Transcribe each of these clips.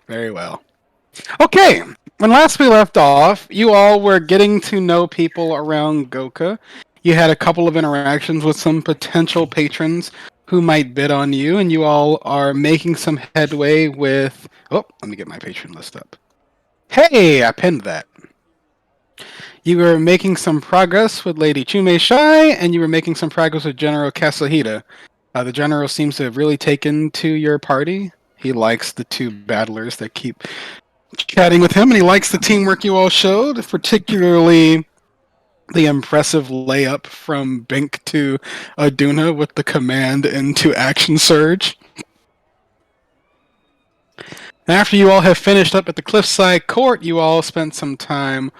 Very well. Okay, when last we left off, you all were getting to know people around Goka. You had a couple of interactions with some potential patrons who might bid on you, and you all are making some headway with. Oh, let me get my patron list up. Hey, I pinned that. You were making some progress with Lady Chume Shai, and you were making some progress with General Kasahida. The general seems to have really taken to your party. He likes the two battlers that keep chatting with him, and he likes the teamwork you all showed, particularly the impressive layup from Bink to Aduna with the command into action surge. After you all have finished up at the Cliffside Court, you all spent some time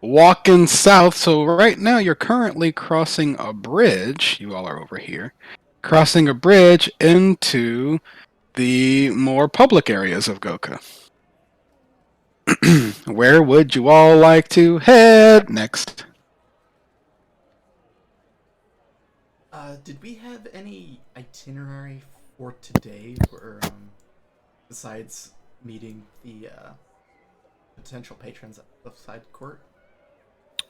walking south. So right now you're currently crossing a bridge. You all are over here. Crossing a bridge into the more public areas of Goka. Where would you all like to head next? Did we have any itinerary for today, for besides meeting the potential patrons at the side court?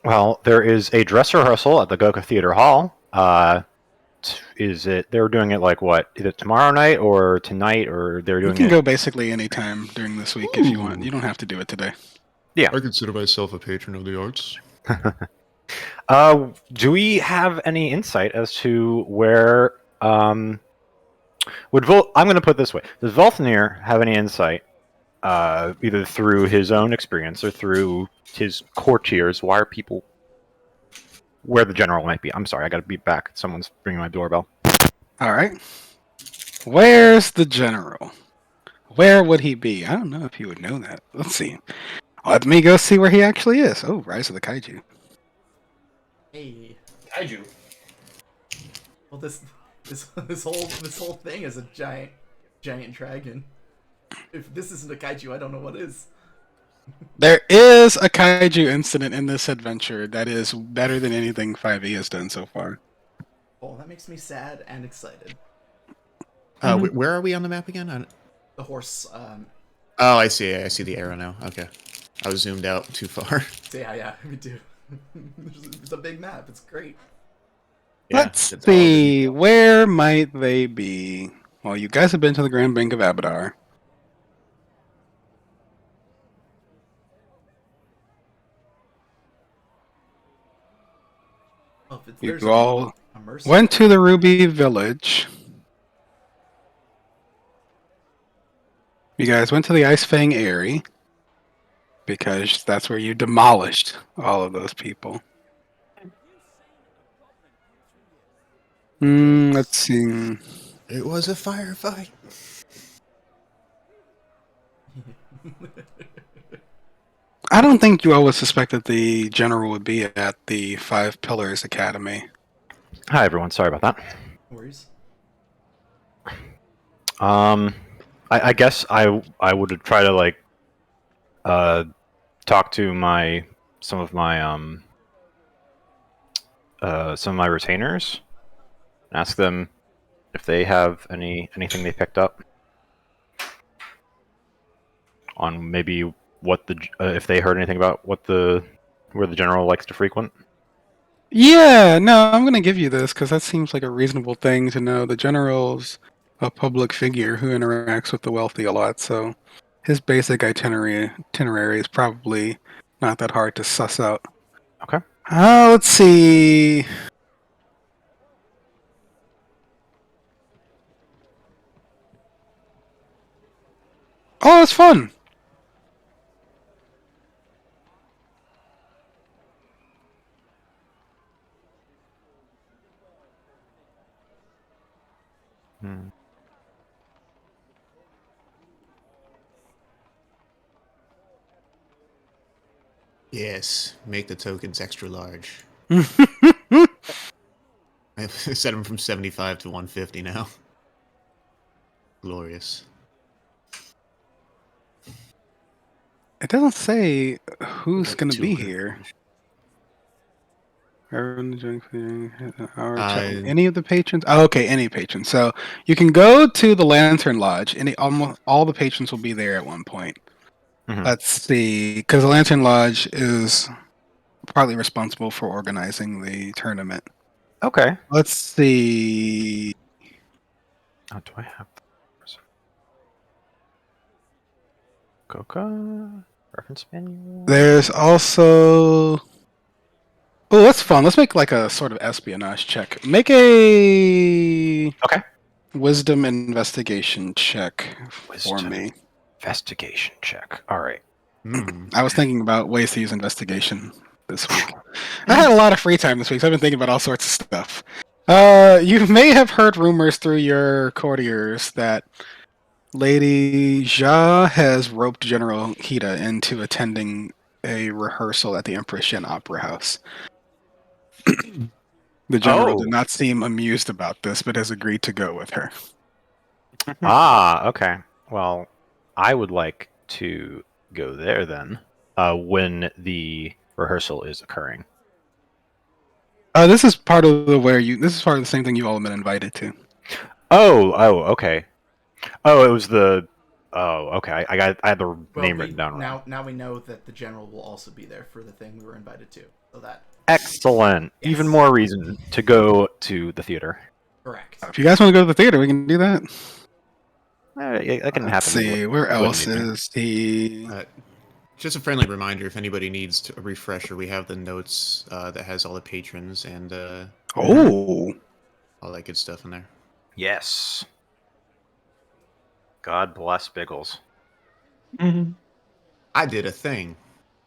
Well, there is a dress rehearsal at the Goka Theater Hall. Is it? They're doing it like what? Either tomorrow night or tonight, or they're You doing can it. go basically any time during this week if you want. You don't have to do it today. Yeah. I consider myself a patron of the arts. Do we have any insight as to where? I'm going to put it this way: does Volthnir have any insight, either through his own experience or through his courtiers? Why are people where the general might be? I'm sorry, I got to be back. Someone's ringing my doorbell. All right. Where's the general? Where would he be? I don't know if you would know that. Let's see. Let me go see where he actually is. Oh, Rise of the Kaiju. Hey, Kaiju. well this whole thing is a giant dragon. If this isn't a kaiju, I don't know what is. There is a Kaiju incident in this adventure that is better than anything 5e has done so far. Oh, that makes me sad and excited. Where are we on the map again? The horse. Oh, I see. I see the arrow now. Okay. I was zoomed out too far. Yeah, me too. It's a big map. It's great. Let's it's all see. the- Where might they be? Well, you guys have been to the Grand Bank of Abadar. Oh, if it's, You there's all a mercy. went to the Ruby Village. You guys went to the Ice Fang Eyrie because that's where you demolished all of those people. Let's see. It was a firefight. I don't think you always suspect that the general would be at the Five Pillars Academy. Hi, everyone. Sorry about that. No worries. I guess I would try to like talk to some of my retainers, ask them if they have anything they picked up on maybe what if they heard anything about where the general likes to frequent. Yeah, no, I'm going to give you this because that seems like a reasonable thing to know. The general's a public figure who interacts with the wealthy a lot, so his basic itinerary is probably not that hard to suss out. Okay. Let's see. Oh, it's fun. Hmm. Yes, make the tokens extra large. I set them from 75 to 150 now. Glorious. It doesn't say who's Like going to be 200. here. Everyone enjoying an hour chat with Uh, any of the patrons. Oh, okay, any patron. So you can go to the Lantern Lodge. Any almost all the patrons will be there at one point. Mhm. Let's see, because the Lantern Lodge is partly responsible for organizing the tournament. Okay. Let's see. Oh, do I have Coca reference manual? There's also. Oh, that's fun. Let's make like a sort of espionage check. Make a Okay. wisdom investigation check for Wisdom me. investigation check. All right. hmm. I was thinking about ways to use investigation this week. I had a lot of free time this week, so I've been thinking about all sorts of stuff. You may have heard rumors through your courtiers that Lady Jia has roped General Hida into attending a rehearsal at the Empress Shen Opera House. The general did Oh. not seem amused about this, but has agreed to go with her. Ah, okay. Well, I would like to go there then. When the rehearsal is occurring. This is part of the where you. This is part of the same thing you all have been invited to. Oh, okay. Oh, it was the. Oh, okay. I had the Well, name written down now wrong. now we know that the general will also be there for the thing we were invited to. So that Excellent. Yes. Even more reason to go to the theater. correct. If you guys want to go to the theater, we can do that. That can Let's happen. see, where Wouldn't else be there. is he? Just a friendly reminder: if anybody needs a refresher, we have the notes that has all the patrons and Oh, all that good stuff in there. Yes. God bless Biggles. I did a thing.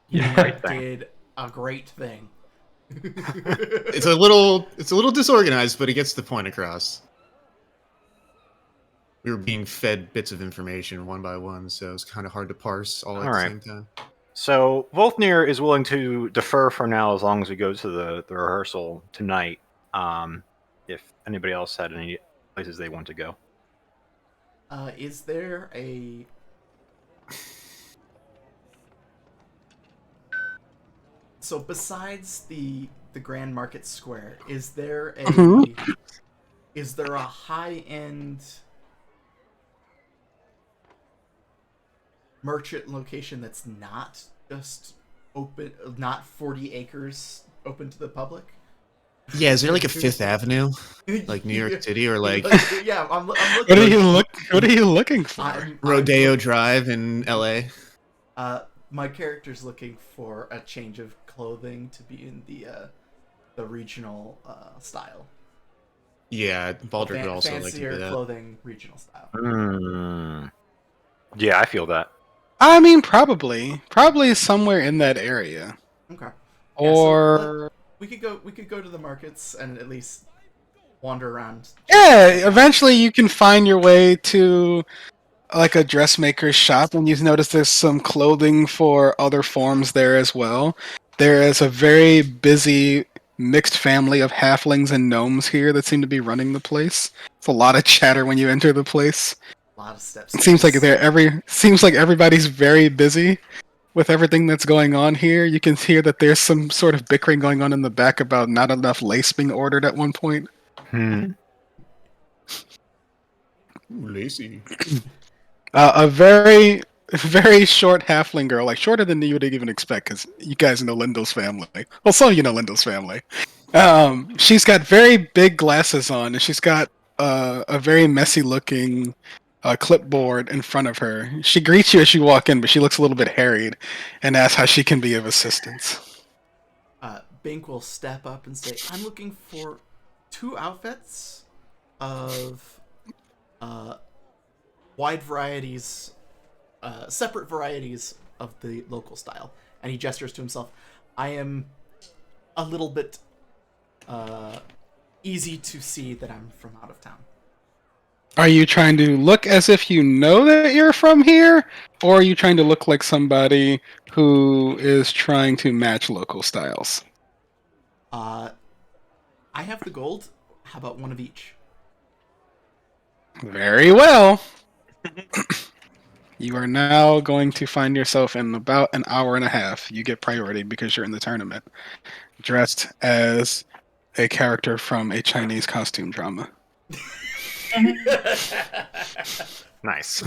You Great thing. did a great thing. It's a little disorganized, but it gets the point across. We were being fed bits of information one by one, so it's kind of hard to parse all at All the right. same time. So Voltnir is willing to defer for now as long as we go to the rehearsal tonight. If anybody else had any places they want to go. Is there a so besides the Grand Market Square, is there a Mhm. is there a high end merchant location that's not just open, not 40 acres open to the public? Yeah, is there like a Fifth Avenue, like New York City, or like yeah, I'm What looking. are you look? What are you looking for? I'm Rodeo look- Drive in LA? my character's looking for a change of clothing to be in the regional style. Yeah, Baldric would also like to fancier do that. clothing, regional style. Yeah, I feel that. I mean, probably somewhere in that area, Okay. or We could go to the markets and at least wander around. yeah. Eventually, you can find your way to like a dressmaker's shop, and you notice there's some clothing for other forms there as well. There is a very busy mixed family of halflings and gnomes here that seem to be running the place. It's a lot of chatter when you enter the place. A lot of steps. It seems like everybody's very busy with everything that's going on here. You can hear that there's some sort of bickering going on in the back about not enough lace being ordered at one point. Ooh, Lacey. A very short halfling girl, like shorter than you would even expect, because you guys know Lindell's family. Well, some of you know Lindell's family. She's got very big glasses on, and she's got a very messy looking clipboard in front of her. She greets you as you walk in, but she looks a little bit harried and asks how she can be of assistance. Bink will step up and say, "I'm looking for 2 outfits of wide varieties, separate varieties of the local style." And he gestures to himself. I am a little bit easy to see that I'm from out of town. Are you trying to look as if you know that you're from here, or are you trying to look like somebody who is trying to match local styles? I have the gold. How about one of each? Very well. You are now going to find yourself in about an hour and a half. You get priority because you're in the tournament. dressed as a character from a Chinese costume drama. Nice.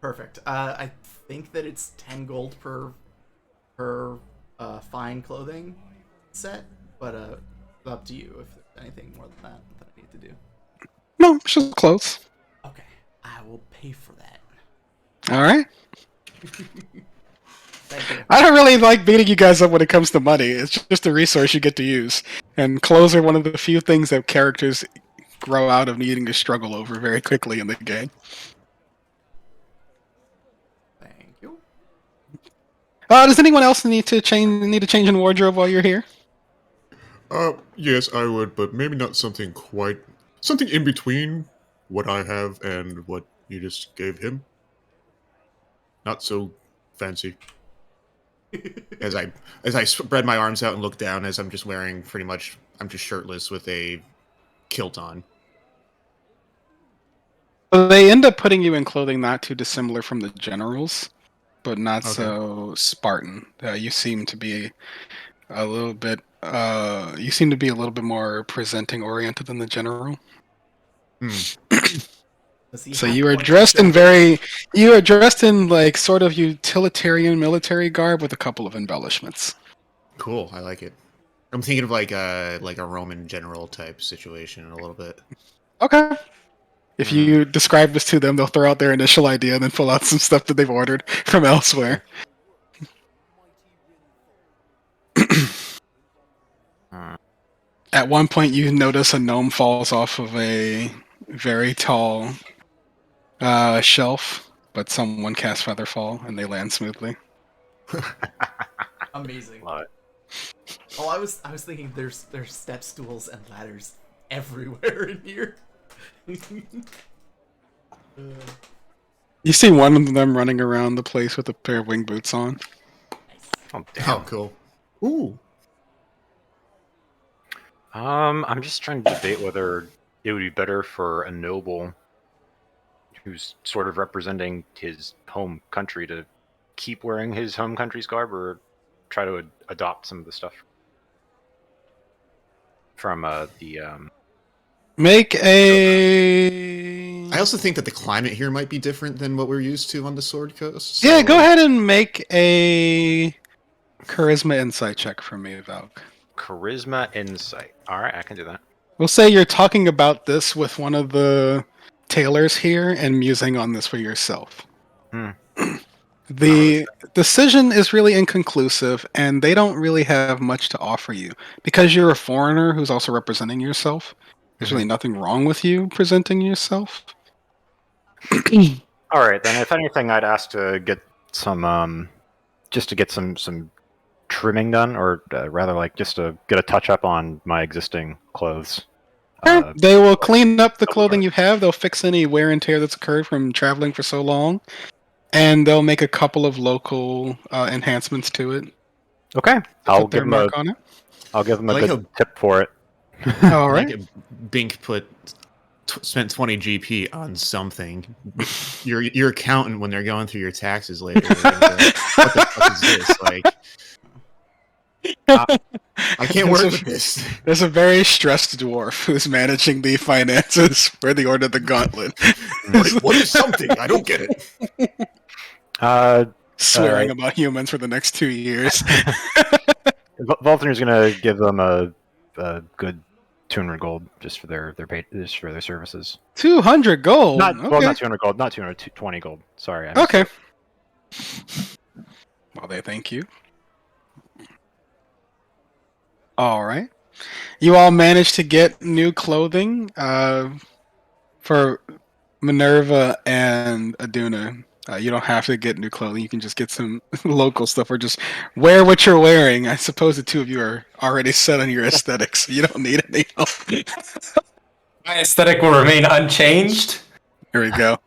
Perfect. I think that it's 10 gold per fine clothing set, but up to you if there's anything more than that I need to do. No, it's just clothes. Okay, I will pay for that. All right. Thank you. I don't really like beating you guys up when it comes to money. It's just a resource you get to use. And clothes are one of the few things that characters grow out of needing to struggle over very quickly in the game. Thank you. Does anyone else need to change in wardrobe while you're here? Yes, I would, but maybe not something in between what I have and what you just gave him. Not so fancy. As I spread my arms out and look down, as I'm just shirtless with a kilt on. So they end up putting you in clothing not too dissimilar from the generals, but not so Spartan. You seem to be a little bit. You seem to be a little bit more presenting oriented than the general. So you are dressed in like sort of utilitarian military garb with a couple of embellishments. Cool, I like it. I'm thinking of like a Roman general type situation a little bit. Okay. If you describe this to them, they'll throw out their initial idea and then pull out some stuff that they've ordered from elsewhere. At one point, you notice a gnome falls off of a very tall shelf, but someone casts Featherfall and they land smoothly. Amazing. Love it. Oh, I was thinking there's step stools and ladders everywhere in here. You see one of them running around the place with a pair of wing boots on. Oh, damn. Oh, cool. Ooh. I'm just trying to debate whether it would be better for a noble who's sort of representing his home country to keep wearing his home country's garb or try to adopt some of the stuff from the Make a... I also think that the climate here might be different than what we're used to on the Sword Coast. Yeah, go ahead and make a charisma insight check for me, Valk. charisma insight. All right, I can do that. We'll say you're talking about this with one of the tailors here and musing on this for yourself. The decision is really inconclusive, and they don't really have much to offer you. Because you're a foreigner who's also representing yourself, there's really nothing wrong with you presenting yourself. All right, then. If anything, I'd ask to get some, just to get some trimming done, or rather, like just to get a touch up on my existing clothes. They will clean up the clothing you have. They'll fix any wear and tear that's occurred from traveling for so long, and they'll make a couple of local enhancements to it. Okay, I'll Put their give them mark on it. I'll give them a Like good tip for it. All right. Like Bink spent 20 GP on something. Your accountant, when they're going through your taxes later, they're gonna go, what the fuck is this? Like, I can't work with this. There's a very stressed dwarf who's managing the finances for the Order of the Gauntlet. What is something? I don't get it. Swearing about humans for the next 2 years. Voltner's gonna give them a good 200 gold just for their services. 200 gold. Not okay. well, not 200 gold, not 220 gold. Sorry. Okay. Well, they thank you. All right. You all managed to get new clothing for Minerva and Aduna. You don't have to get new clothing. You can just get some local stuff or just wear what you're wearing. I suppose the two of you are already set on your aesthetics, so you don't need any help. My aesthetic will remain unchanged. Here we go.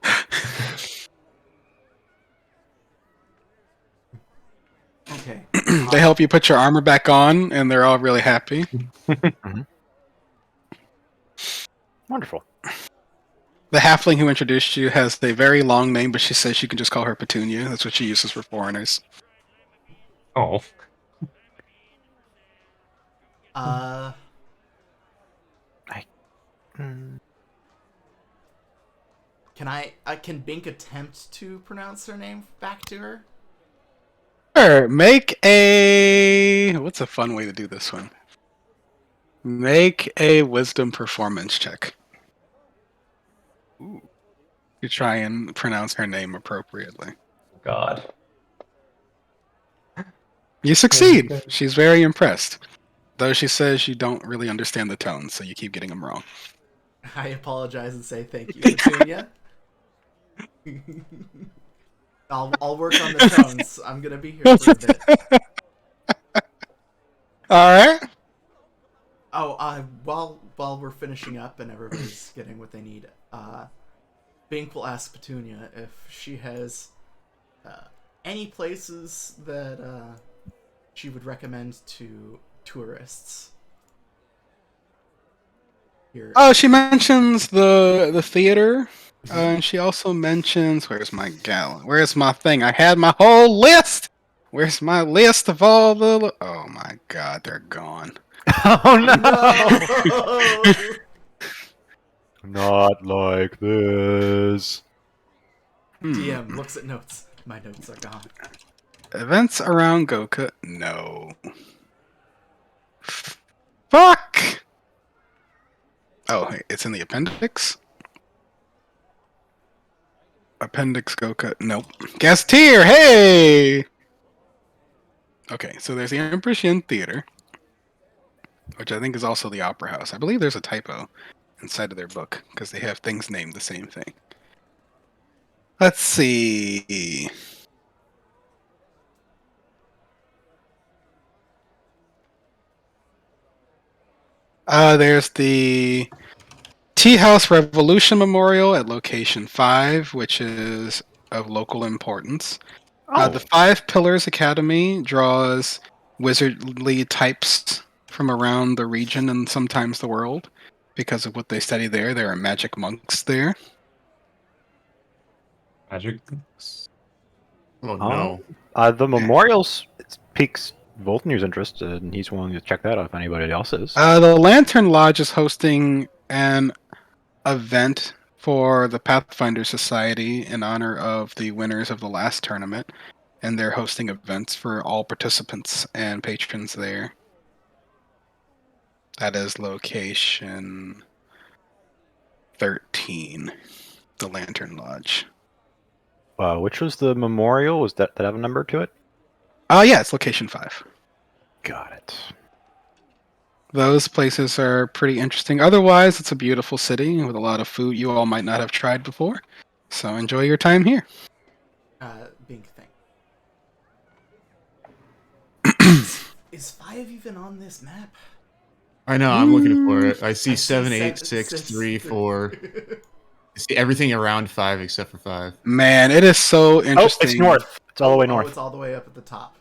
Okay. They help you put your armor back on, and they're all really happy. Wonderful. The halfling who introduced you has a very long name, but she says you can just call her Petunia. That's what she uses for foreigners. Oh. Uh, Hmm. can Bink attempt to pronounce her name back to her? Sure, make a... What's a fun way to do this one? Make a wisdom performance check. Ooh. You try and pronounce her name appropriately. God. You succeed. Okay. She's very impressed. Though she says you don't really understand the tones, so you keep getting them wrong. I apologize and say thank you, Petunia. I'll work on the tones. I'm gonna be here for a bit. Alright. Oh, while we're finishing up and everybody's getting what they need, Bink will ask Petunia if she has any places that she would recommend to tourists. Here. Oh, she mentions the theater. And she also mentions... Where's my gallon? Where's my thing? I had my whole list! Where's my list of all the... Oh my god, they're gone. Oh no! No! Not like this. DM looks at notes. My notes are gone. Events around Goka? No. Fuck! Oh, hey, it's in the appendix? Appendix Goka? Nope. Guest tier! Hey! Okay, so there's the Empress Yin Theater, which I think is also the Opera House. I believe there's a typo inside of their book, because they have things named the same thing. Let's see... There's the Tea House Revolution Memorial at location 5, which is of local importance. Oh, The Five Pillars Academy draws wizardly types from around the region and sometimes the world. Because of what they study there, there are magic monks there. Magic. Oh no. the memorials piques Voltnir's interest, and he's willing to check that out if anybody else is. The Lantern Lodge is hosting an event for the Pathfinder Society in honor of the winners of the last tournament, and they're hosting events for all participants and patrons there. That is location 13, the Lantern Lodge. Which was the memorial? Was that have a number to it? Yeah, it's location 5. Got it. Those places are pretty interesting. Otherwise, it's a beautiful city with a lot of food you all might not have tried before. So enjoy your time here. Bink thing. Is 5 even on this map? I know. I'm looking for it. I see I see 7, 8, 6, 6, 3, 4. I see everything around 5 except for 5. Man, it is so interesting. Oh, it's north. It's all the way Oh, north. it's all the way up at the top.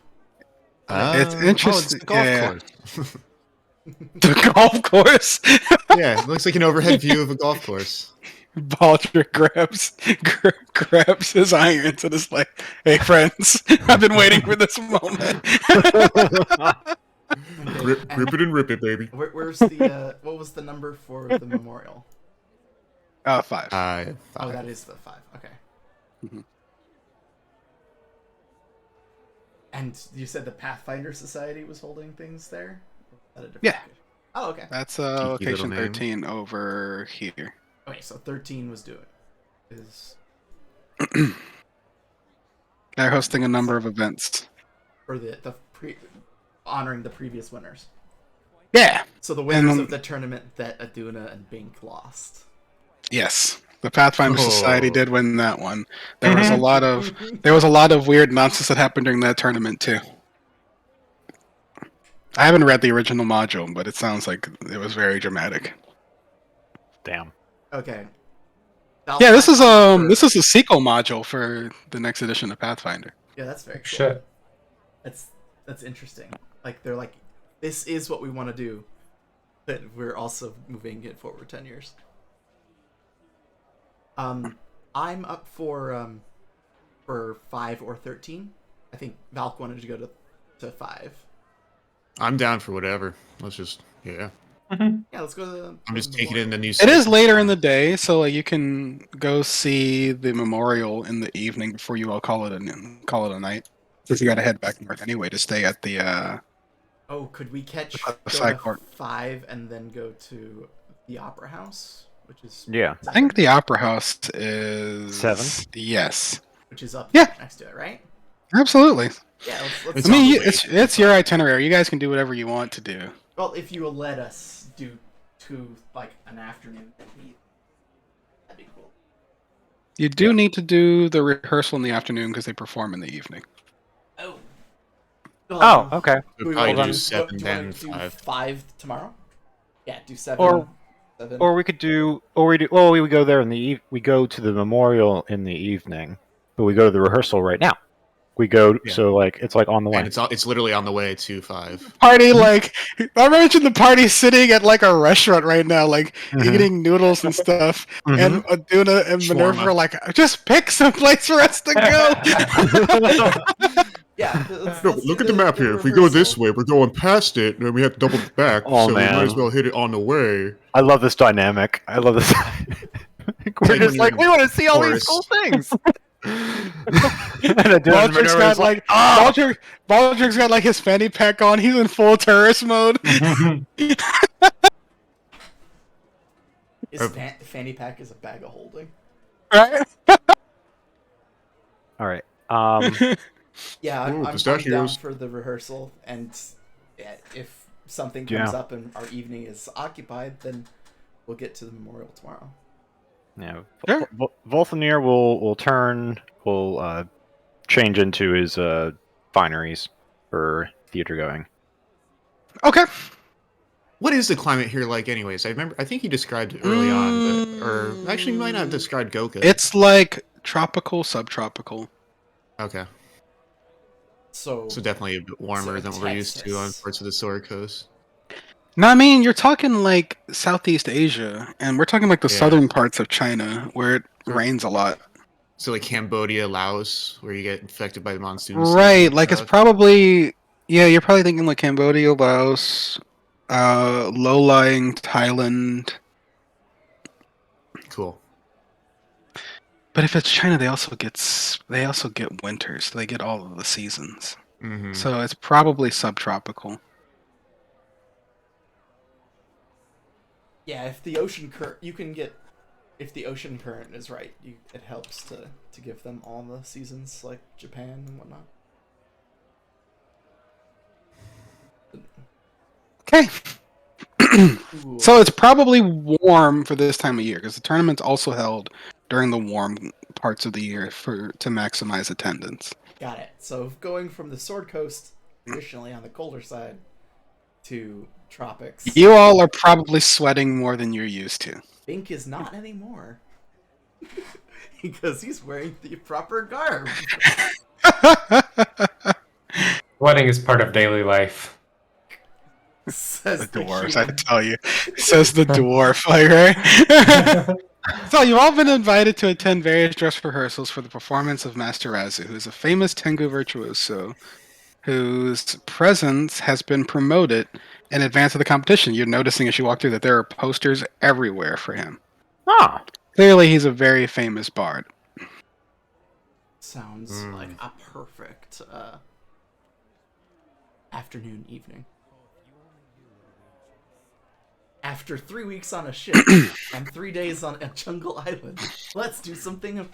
It's Oh, interesting. it's a golf Yeah. course. The golf course. Yeah, it looks like an overhead view of a golf course. Baldric grabs his irons and is like, "Hey, friends, I've been waiting for this moment." Okay, Grip and it and rip it, baby. where's the what was the number for the memorial? 5. 5. Oh, that is the 5. Okay. Mhm. And you said the Pathfinder Society was holding things there? Or was that a different Yeah. location? Oh, okay. That's little location name. 13 over here. Okay, so 13 was doing is They're hosting a number of events. for honoring the previous winners. Yeah. So the winners And- of the tournament that Aduna and Bink lost. Yes. The Pathfinder Society Oh. did win that one. There was a lot of weird nonsense that happened during that tournament too. I haven't read the original module, but it sounds like it was very dramatic. Damn. Okay. Yeah, this is a sequel module for the next edition of Pathfinder. Yeah, that's very cool. Shit. That's interesting. Like they're like, this is what we want to do, but we're also moving it forward 10 years. I'm up for 5 or 13. I think Valk wanted to go to 5. I'm down for whatever. Let's just yeah. Yeah, let's go to the. I'm just the taking in memorial. the new. It is later in the day, so like you can go see the memorial in the evening before you all call it a night. Because you got to head back north anyway to stay at the Oh, could we catch The go side to court. 5 and then go to the Opera House, which is Yeah. I think the Opera House is 7? Yes, which is up Yeah. next to it, right? absolutely. Yeah, let's It's I mean, on the you, way. it's your itinerary. You guys can do whatever you want to do. well, if you will let us do 2 like an afternoon, that'd be cool. You do need to do the rehearsal in the afternoon because they perform in the evening. Oh. Oh, okay. We'll we probably wanna do do 7, do you wanna then do 5. 5 tomorrow. Yeah, do 7. Or- 7. Or we could do, or we do. Well, we would go there in the we go to the memorial in the evening, but we go to the rehearsal right now. We go, Yeah. so like it's like on the way. And it's literally on the way to 5. Party like I imagine the party sitting at like a restaurant right now, like Mhm. eating noodles and stuff, and doing and Minerva Shawarma. are like, just pick some place for us to go. Yeah, No, but look at the map here. If we go this way, we're going past it, and then we have to double back. Oh, so we might man. as well hit it on the way. I love this dynamic. I love this. We're Like just when like, you're we want to see all these chorus. cool things. And then Baldrick's Minerva's got like Baldrick's got like his fanny pack on. He's in full tourist mode. His fanny pack is a bag of holding. Right? all right. Yeah, Ooh, I'm down pistachios. for the rehearsal, and if something comes Yeah. up and our evening is occupied, then we'll get to the memorial tomorrow. Yeah. Sure. Volthanir will change into his fineries for theater going. Okay. What is the climate here like, anyways? I think you described it early on, or actually, you might not have described Goka. It's like tropical, subtropical. Okay, So, so definitely a bit warmer than what we're used to on Texas. parts of the Sword Coast. No, I mean you're talking like Southeast Asia, and we're talking like the Yeah. southern parts of China where it rains a lot. So like Cambodia, Laos, where you get infected by the monsoons. Right, like it's probably you're probably thinking like Cambodia, Laos, low-lying Thailand. Cool. But if it's China, they also get winters. So they get all of the seasons. Mm-hmm. So it's probably subtropical. yeah, if the ocean current, if the ocean current is right, it helps to give them all the seasons like Japan and whatnot. Okay. Ooh. So it's probably warm for this time of year because the tournament's also held during the warm parts of the year to maximize attendance. Got it. So going from the Sword Coast, traditionally on the colder side, to tropics. You all are probably sweating more than you're used to. Bink is not anymore. Because he's wearing the proper garb. Wedding is part of daily life. Says The the dwarves, I human. tell you, says the dwarf, like right. So you've all been invited to attend various dress rehearsals for the performance of Master Razu, who is a famous Tengu virtuoso, whose presence has been promoted in advance of the competition. You're noticing as you walk through that there are posters everywhere for him. Ah, Clearly, he's a very famous bard. Sounds like a perfect afternoon, evening. After 3 weeks on a ship and 3 days on a jungle island, let's do something of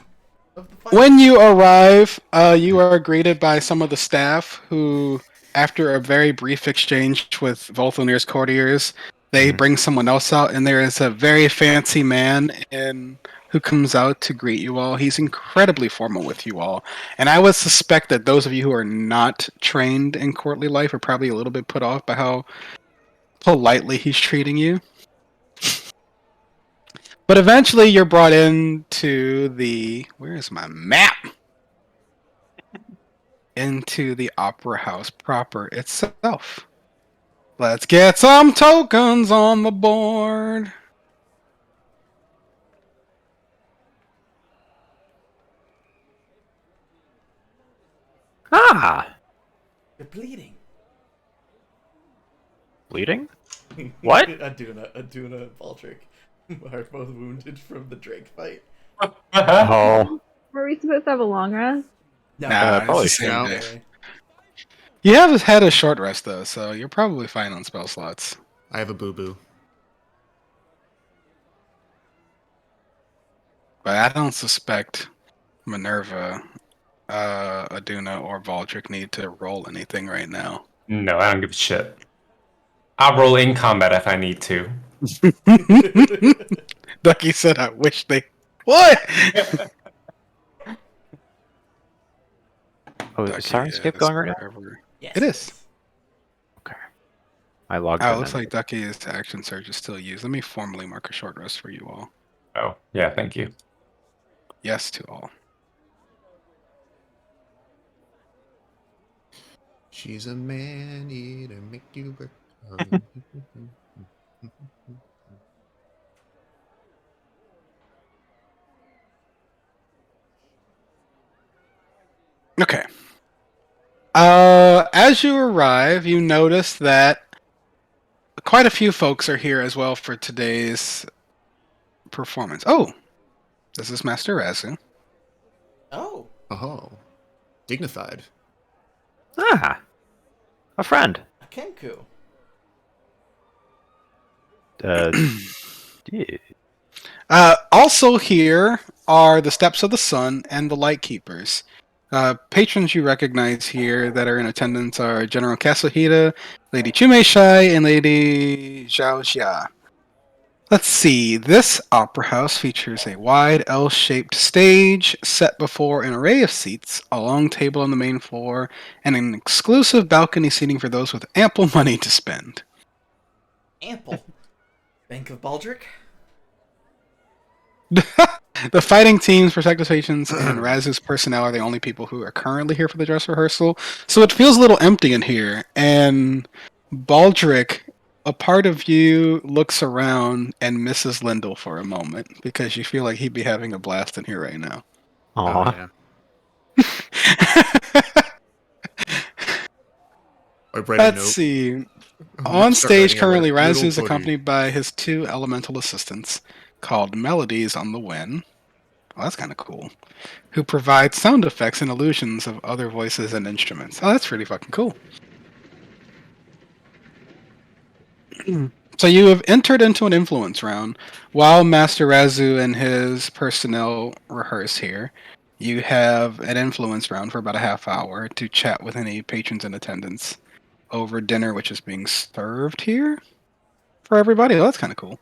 the fun. When you arrive, you are greeted by some of the staff who, after a very brief exchange with Volthanir's courtiers, they bring someone else out, and there is a very fancy man who comes out to greet you all. He's incredibly formal with you all. And I would suspect that those of you who are not trained in courtly life are probably a little bit put off by how politely he's treating you. But eventually you're brought into where is my map? Into the opera house proper itself. Let's get some tokens on the board. Ah, You're bleeding. bleeding? What? Aduna, Baldric are both wounded from the Drake fight. Oh, Were we supposed to have a long rest? No, Nah, it's probably the same no. day. You have had a short rest though, so you're probably fine on spell slots. I have a boo boo. But I don't suspect Minerva, Aduna, or Valdric need to roll anything right now. No, I don't give a shit. I'll roll in combat if I need to. Ducky said, "I wish they." What? oh, Ducky is Sirenscape is going right now? wherever- Yes, It is. Okay. I logged Oh, in. it looks and- like Ducky's action surge is still used. Let me formally mark a short rest for you all. Oh, yeah, thank you. Yes to all. She's a man eater, make you work. Okay. As you arrive, you notice that quite a few folks are here as well for today's performance. Oh, this is Master Razu. Oh, Oh, dignified. Ah, a friend. a Kenku. Yeah. Also here are the Steps of the Sun and the Lightkeepers. Patrons you recognize here that are in attendance are General Kasuhita, Lady Chumeshai, and Lady Zhao Jia. Let's see. This opera house features a wide L-shaped stage set before an array of seats, a long table on the main floor, and an exclusive balcony seating for those with ample money to spend. Ample. Bank of Baldric? The fighting teams, protective patients, and Razu's personnel are the only people who are currently here for the dress rehearsal. So it feels a little empty in here. And Baldric, a part of you looks around and misses Lindell for a moment because you feel like he'd be having a blast in here right now. Aw. Oh, yeah. I read a Let's note. see. I'm On gonna start stage writing a currently, little Razu is footy. accompanied by his two elemental assistants called Melodies on the Wind. Oh, that's kind of cool. Who provide sound effects and illusions of other voices and instruments. Oh, that's pretty fucking cool. So you have entered into an influence round while Master Razu and his personnel rehearse here. You have an influence round for about a half hour to chat with any patrons in attendance over dinner, which is being served here for everybody. Oh, that's kind of cool.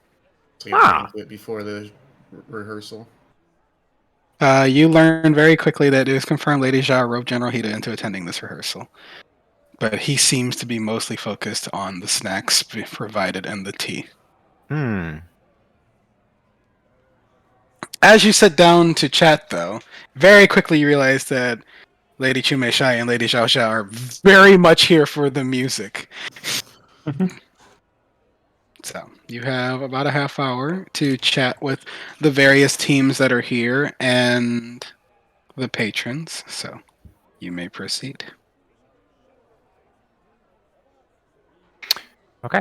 It's like a banquet before the rehearsal. You learn very quickly that it is confirmed Lady Zhao roped General Hida into attending this rehearsal. But he seems to be mostly focused on the snacks provided and the tea. Hmm. As you sit down to chat, though, very quickly you realize that Lady Chumeshai and Lady Zhao Zhao are very much here for the music. So you have about a half hour to chat with the various teams that are here and the patrons. So you may proceed. Okay.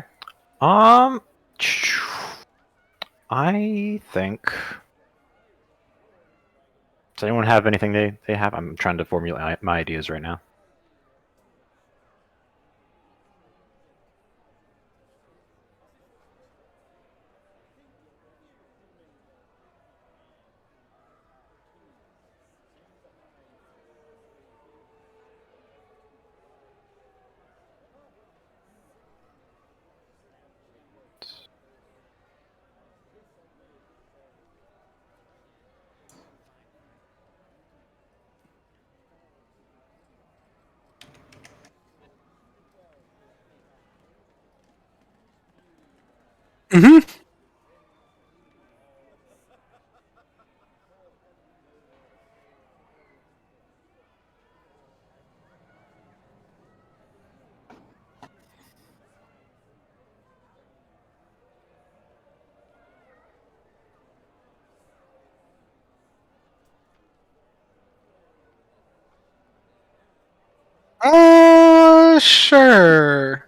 I think. Does anyone have anything they have? I'm trying to formulate my ideas right now. Mm-hmm. Sure.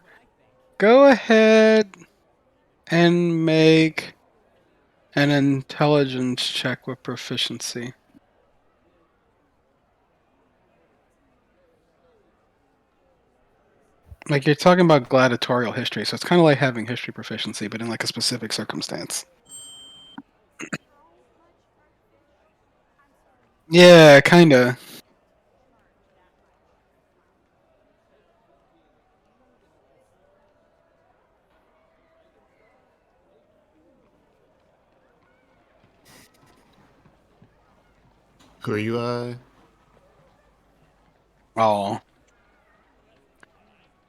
Go ahead and make an intelligence check with proficiency. Like, you're talking about gladiatorial history, so it's kind of like having history proficiency, but in like a specific circumstance. Yeah, kinda. Who are you? Oh.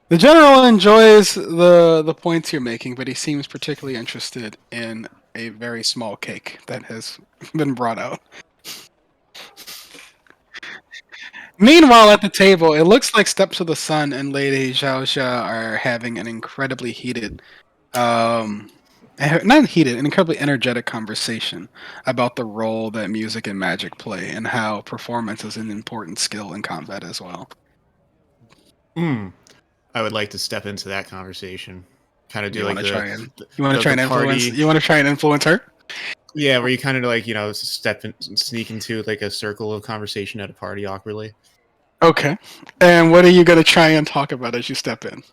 The general enjoys the points you're making, but he seems particularly interested in a very small cake that has been brought out. Meanwhile, at the table, it looks like Steps of the Sun and Lady Xiaoxia are having an incredibly heated, not heated, an incredibly energetic conversation about the role that music and magic play and how performance is an important skill in combat as well. I would like to step into that conversation. Kind of do You like want to try and the influence? party- You want to try and influence her? Yeah, where you kind of like sneak into like a circle of conversation at a party awkwardly. Okay. And what are you going to try and talk about as you step in?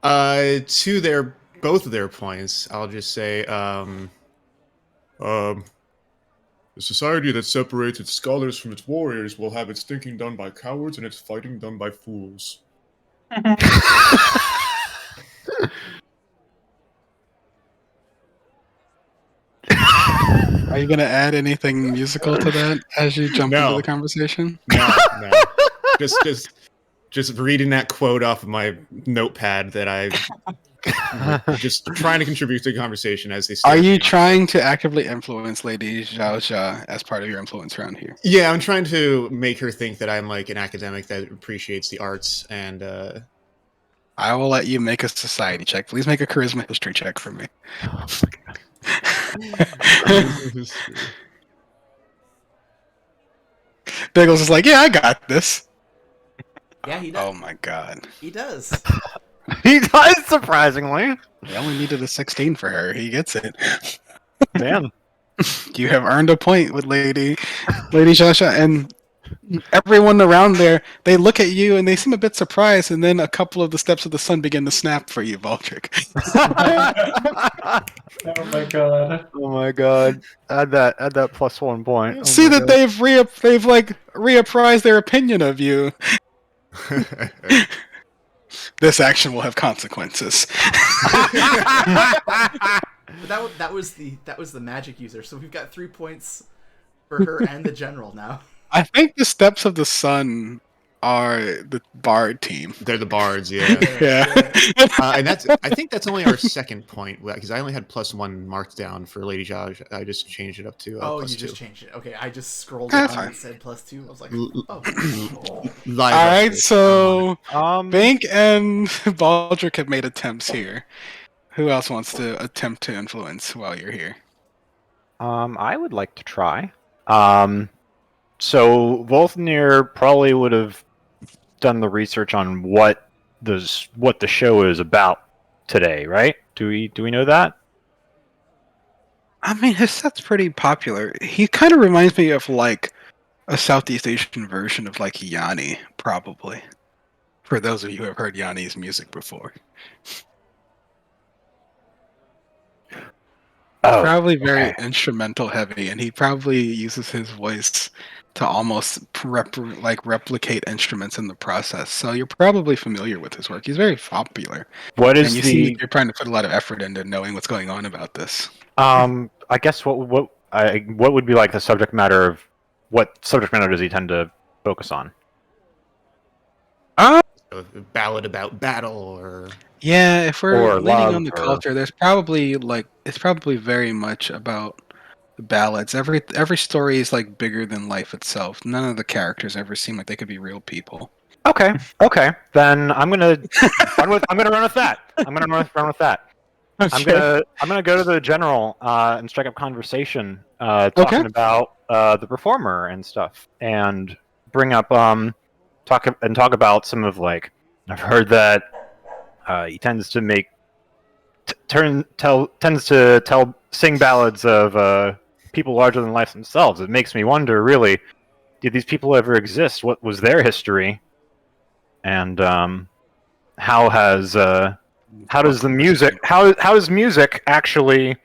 To both of their points, I'll just say, The society that separates its scholars from its warriors will have its thinking done by cowards and its fighting done by fools. Are you going to add anything musical to that as you jump into No. the conversation? no, just reading that quote off of my notepad that I just trying to contribute to the conversation as they. Are you trying to actively influence Lady Xiaoxia as part of your influence around here? Yeah, I'm trying to make her think that I'm like an academic that appreciates the arts and. I will let you make a society check. Please make a charisma history check for me. Biggles is like, yeah, I got this. Yeah, he does. Oh my god. He does. He does, surprisingly. We only needed a 16 for her. He gets it. Damn. You have earned a point with Lady Shasha, and everyone around there, they look at you and they seem a bit surprised, and then a couple of the Steps of the Sun begin to snap for you, Baldric. Oh my god. Oh my god. Add that plus 1 point. Oh See my that God. they've like reapprised their opinion of you. This action will have consequences. But that was the magic user. So we've got 3 points for her and the general now. I think the Steps of the Sun are the Bard team. They're the bards, yeah. Yeah. And I think that's only our second point because I only had +1 marked down for Lady Zhao. I just changed it up to Oh, you +2. just changed it. Okay, I just scrolled That's down fine. and it said +2. I was like, L- oh. Live All right, update. so Um, Bank and Baldric have made attempts here. Who else wants to attempt to influence while you're here? I would like to try. So Volthnir probably would have done the research on what the show is about today, right? Do we know that? I mean, his set's pretty popular. He kind of reminds me of like a Southeast Asian version of like Yanni, probably. For those of you who have heard Yanni's music before. Oh, Probably very okay. instrumental heavy, and he probably uses his voice to almost replicate instruments in the process. So you're probably familiar with his work. He's very popular, What is and you see the you're trying to put a lot of effort into knowing what's going on about this. I guess what would be like the subject matter of what subject matter does he tend to focus on? A ballad about battle or Yeah, if we're Or leaning love, on the or- culture, there's probably it's probably very much about the ballads. Every story is like bigger than life itself. None of the characters ever seem like they could be real people. Okay. Then I'm gonna run with that. I'm gonna run with that. I'm gonna go to the general and strike up conversation, talking about the performer and stuff, and bring up talk about some of like I've heard that he tends to make sing ballads of people larger than life themselves. It makes me wonder, really, did these people ever exist? What was their history? And how does music actually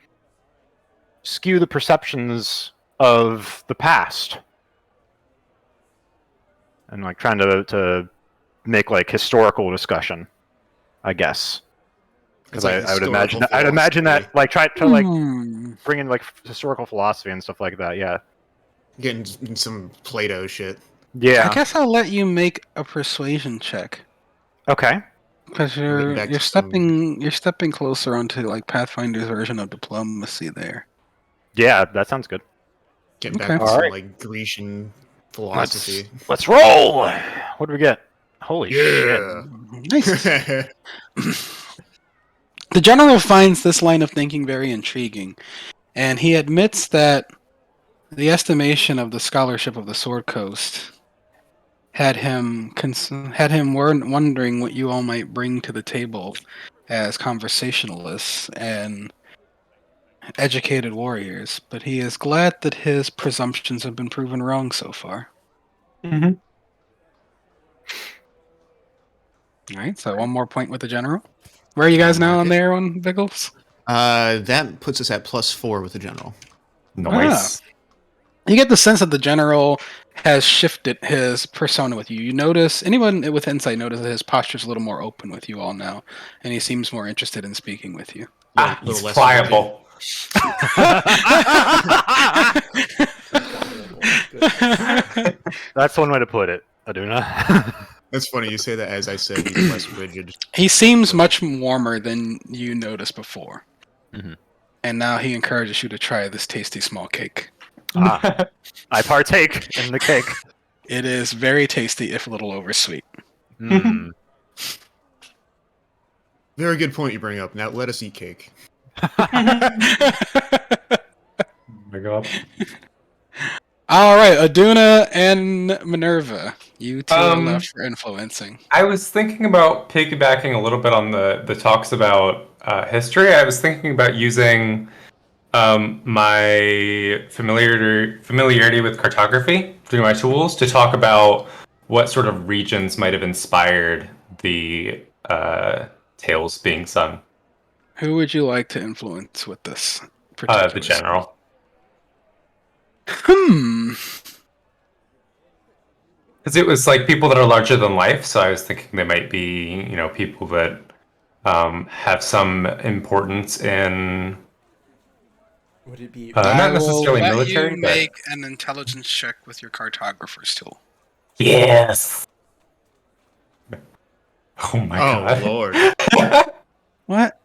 skew the perceptions of the past? And like trying to make like historical discussion, I guess. Because It's like I'd historical imagine that philosophy. like try to like Hmm. bring in like historical philosophy and stuff like that. Yeah, Getting some Plato shit. yeah. I guess I'll let you make a persuasion check Okay. because Getting back to some- you're stepping closer onto like Pathfinder's version of diplomacy there. Yeah, that sounds good. Getting Okay. back to some Alright. like Grecian philosophy. Let's roll. What do we get? Holy shit! Yeah. Nice. The general finds this line of thinking very intriguing, and he admits that the estimation of the scholarship of the Sword Coast had him wondering what you all might bring to the table as conversationalists and educated warriors, but he is glad that his presumptions have been proven wrong so far. Mm-hmm. All right, so one more point with the general. Where are you guys now on there on Biggles? That puts us at +4 with the general. Nice. You get the sense that the general has shifted his persona with you. You notice, anyone with insight notices that his posture's a little more open with you all now, and he seems more interested in speaking with you. He's pliable. That's one way to put it, Aduna. That's funny you say that as I said he's less rigid. He seems much warmer than you noticed before. Mhm. And now he encourages you to try this tasty small cake. I partake in the cake. It is very tasty, if a little oversweet. Mm. Very good point you bring up. Now let us eat cake. Oh my god. All right, Aduna and Minerva, you two are left for influencing. I was thinking about piggybacking a little bit on the talks about history. I was thinking about using my familiarity with cartography through my tools to talk about what sort of regions might have inspired the tales being sung. Who would you like to influence with this? The particular general. Because it was like people that are larger than life, so I was thinking they might be, people that have some importance in Would it be? not necessarily I will let military, you but make an intelligence check with your cartographer's tool. yes. Oh my god! Lord. What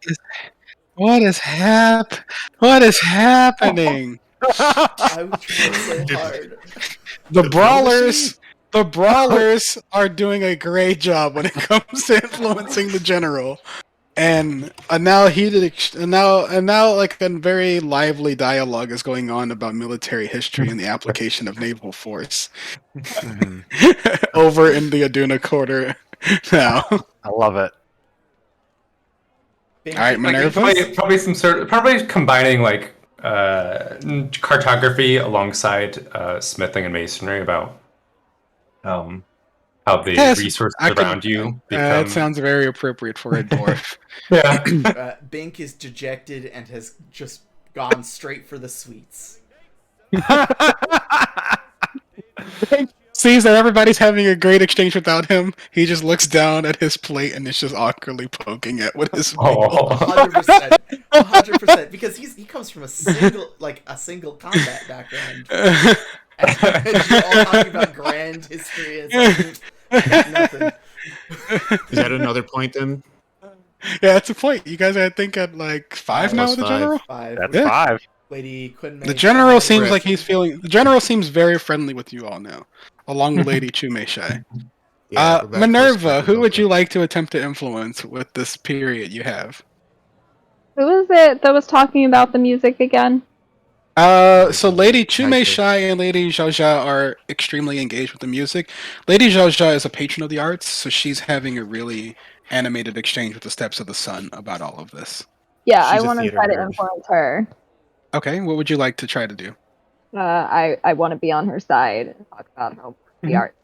is happening? I was trying so hard. The brawlers are doing a great job when it comes to influencing the general, and now like a very lively dialogue is going on about military history and the application of naval force over in the Aduna quarter now. I love it. Bink, All right, Minerva. Probably combining like cartography alongside smithing and masonry about how the Yes, resources I could- around you That become. sounds very appropriate for a dwarf. Yeah. Bink is dejected and has just gone straight for the sweets. Sees that everybody's having a great exchange without him. He just looks down at his plate and is just awkwardly poking it with his Oh. 100%, 100%, because he comes from a single combat background, and you're all talking about grand history. It's like, nothing. Is that another point then? Yeah, that's a point. You guys, I think, at like 5 now Plus with the 5. general? 5. That's Yeah. 5. Lady Quinn. The general five. seems like he's feeling. The general seems very friendly with you all now, along with Lady Chume Shai. Yeah, we're back to Minerva, this who would okay. you like to attempt to influence with this period you have? Who was it that was talking about the music again? So Lady Chume Nice. Shai and Lady Zhaozha are extremely engaged with the music. Lady Zhaozha is a patron of the arts, so she's having a really animated exchange with the Steps of the Sun about all of this. Yeah, I She's a want to theater try to nerd. influence her. Okay, what would you like to try to do? I want to be on her side and talk about how the Mhm. art.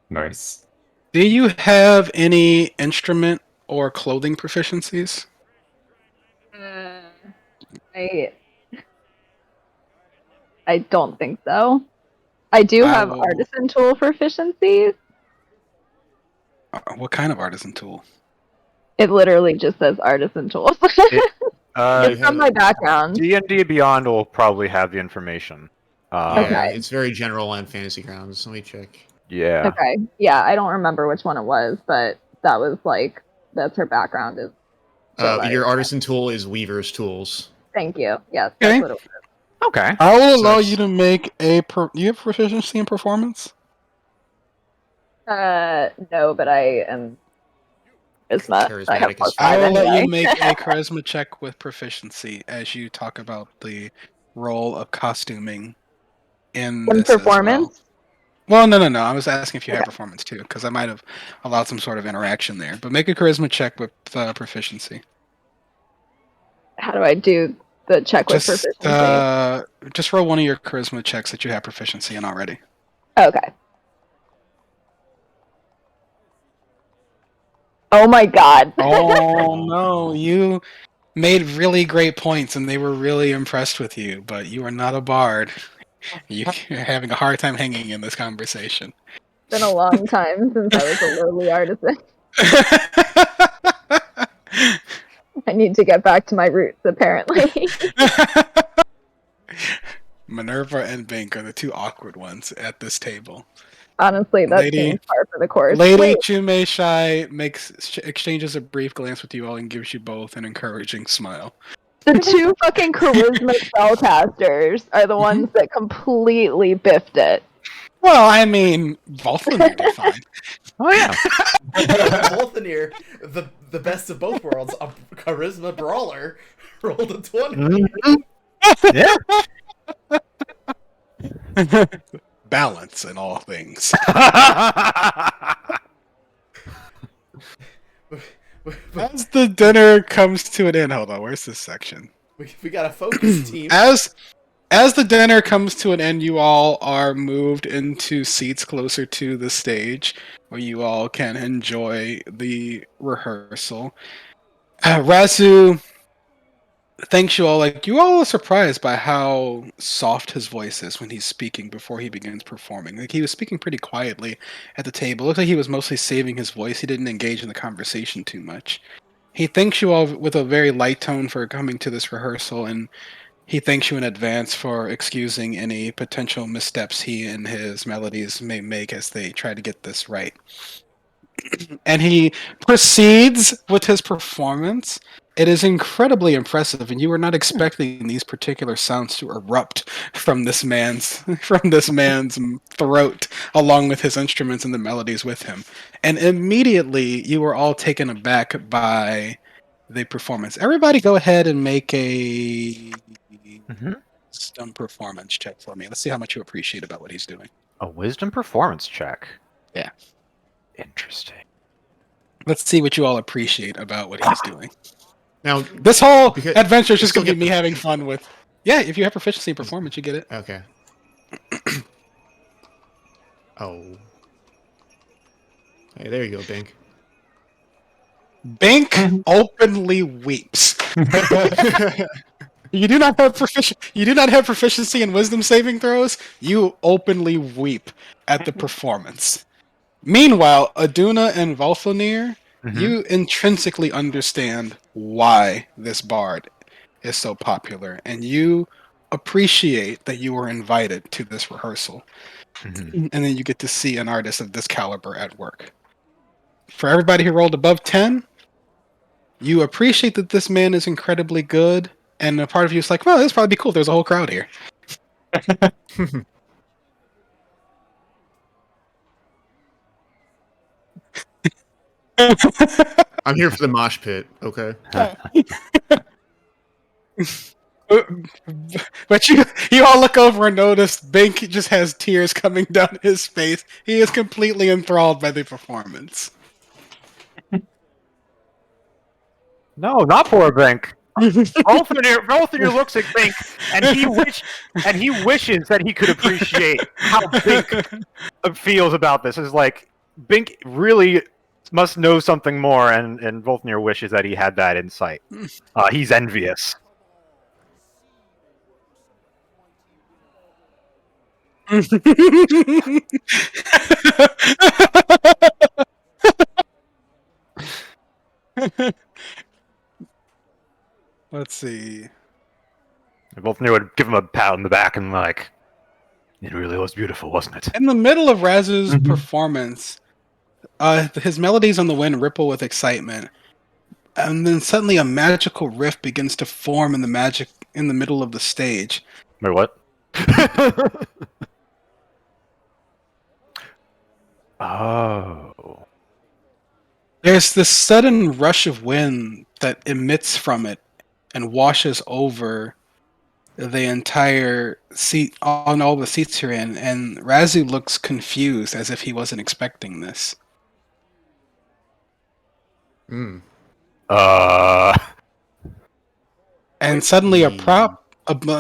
Nice. Do you have any instrument or clothing proficiencies? I I don't think so. I do I have will- artisan tool proficiencies. What kind of artisan tool? It literally just says artisan tools. It's from my background. D&D Beyond will probably have the information. Yeah, Okay. it's very general on Fantasy Grounds. Let me check. Yeah. Okay. Yeah, I don't remember which one it was, but that was like that's her background is. Your artisan tool is Weaver's Tools. Thank you. Yes, Okay. that's what it was. Okay. I will So allow that's- you to make a. You have proficiency in performance? No, but I am charisma. I have Charismatic plus as I five will let anyway. you make a charisma check with proficiency as you talk about the role of costuming in In this as performance? well. No. I was asking if you have Okay. performance too, because I might have allowed some sort of interaction there. But make a charisma check with proficiency. How do I do the check with proficiency? Just roll one of your charisma checks that you have proficiency in already. Okay. Oh my god. Oh no, you made really great points and they were really impressed with you, but you are not a bard. You're having a hard time hanging in this conversation. It's been a long time since I was a lowly artisan. I need to get back to my roots, apparently. Minerva and Bink are the two awkward ones at this table. Honestly, that Lady- seems par for the course. Lady Wait, Chume Shai exchanges a brief glance with you all and gives you both an encouraging smile. the two fucking charisma spellcasters are the ones that completely biffed it. Well, I mean, both of them did fine. Oh yeah. Volthanir, the best of both worlds, a charisma brawler, rolled a 20. Yeah. Balance in all things. As the dinner comes to an end, hold on, where's this section? We got a focus team. As the dinner comes to an end, you all are moved into seats closer to the stage where you all can enjoy the rehearsal. Razu thanks you all. Like, you all are surprised by how soft his voice is when he's speaking before he begins performing. Like, he was speaking pretty quietly at the table. It looked like he was mostly saving his voice. He didn't engage in the conversation too much. He thanks you all with a very light tone for coming to this rehearsal, and he thanks you in advance for excusing any potential missteps he and his melodies may make as they try to get this right. And he proceeds with his performance. It is incredibly impressive, and you were not expecting these particular sounds to erupt from this man's throat, along with his instruments and the melodies with him. And immediately, you were all taken aback by the performance. Everybody, go ahead and make a wisdom performance check for me. Let's see how much you appreciate about what he's doing. A wisdom performance check. Yeah. Interesting. Let's see what you all appreciate about what he's doing. Now, This whole Because- adventure is you just going to still be me having fun with. Yeah, if you have proficiency in performance, you get it. okay. Oh. Hey, there you go, Bink. Bink openly weeps. You do not have proficiency in wisdom saving throws. You openly weep at the performance. Meanwhile, Aduna and Volthanir, you intrinsically understand why this bard is so popular, and you appreciate that you were invited to this rehearsal. And then you get to see an artist of this caliber at work. For everybody who rolled above 10, you appreciate that this man is incredibly good, and a part of you is like, well, this would probably be cool. There's a whole crowd here. I'm here for the mosh pit, okay? But you all look over and notice Bink just has tears coming down his face. He is completely enthralled by the performance. No, not poor Bink. Volthir looks at Bink, and he wishes that he could appreciate how Bink feels about this. Is like Bink really must know something more, and Volthir wishes that he had that insight. He's envious. Let's see. Volthir would give him a pat on the back and like, it really was beautiful, wasn't it? In the middle of Raz's performance, his melodies on the wind ripple with excitement, and then suddenly a magical rift begins to form in the middle of the stage. Wait, what? Oh. There's this sudden rush of wind that emits from it and washes over the entire seat on all the seats you're in, and Razu looks confused as if he wasn't expecting this. Hmm. And suddenly a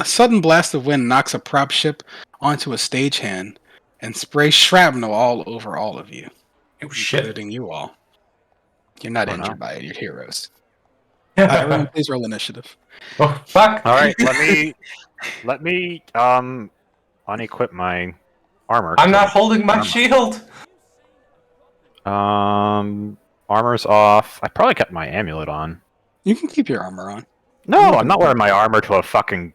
sudden blast of wind knocks a prop ship onto a stagehand and sprays shrapnel all over all of you, Oh shit. including you all. You're not Oh, injured no. by it, you're heroes. Everyone please roll initiative. Oh fuck. All right, let me unequip my armor. I'm not holding my shield. Armor's off. I probably kept my amulet on. You can keep your armor on. No, I'm not wearing my armor to a fucking.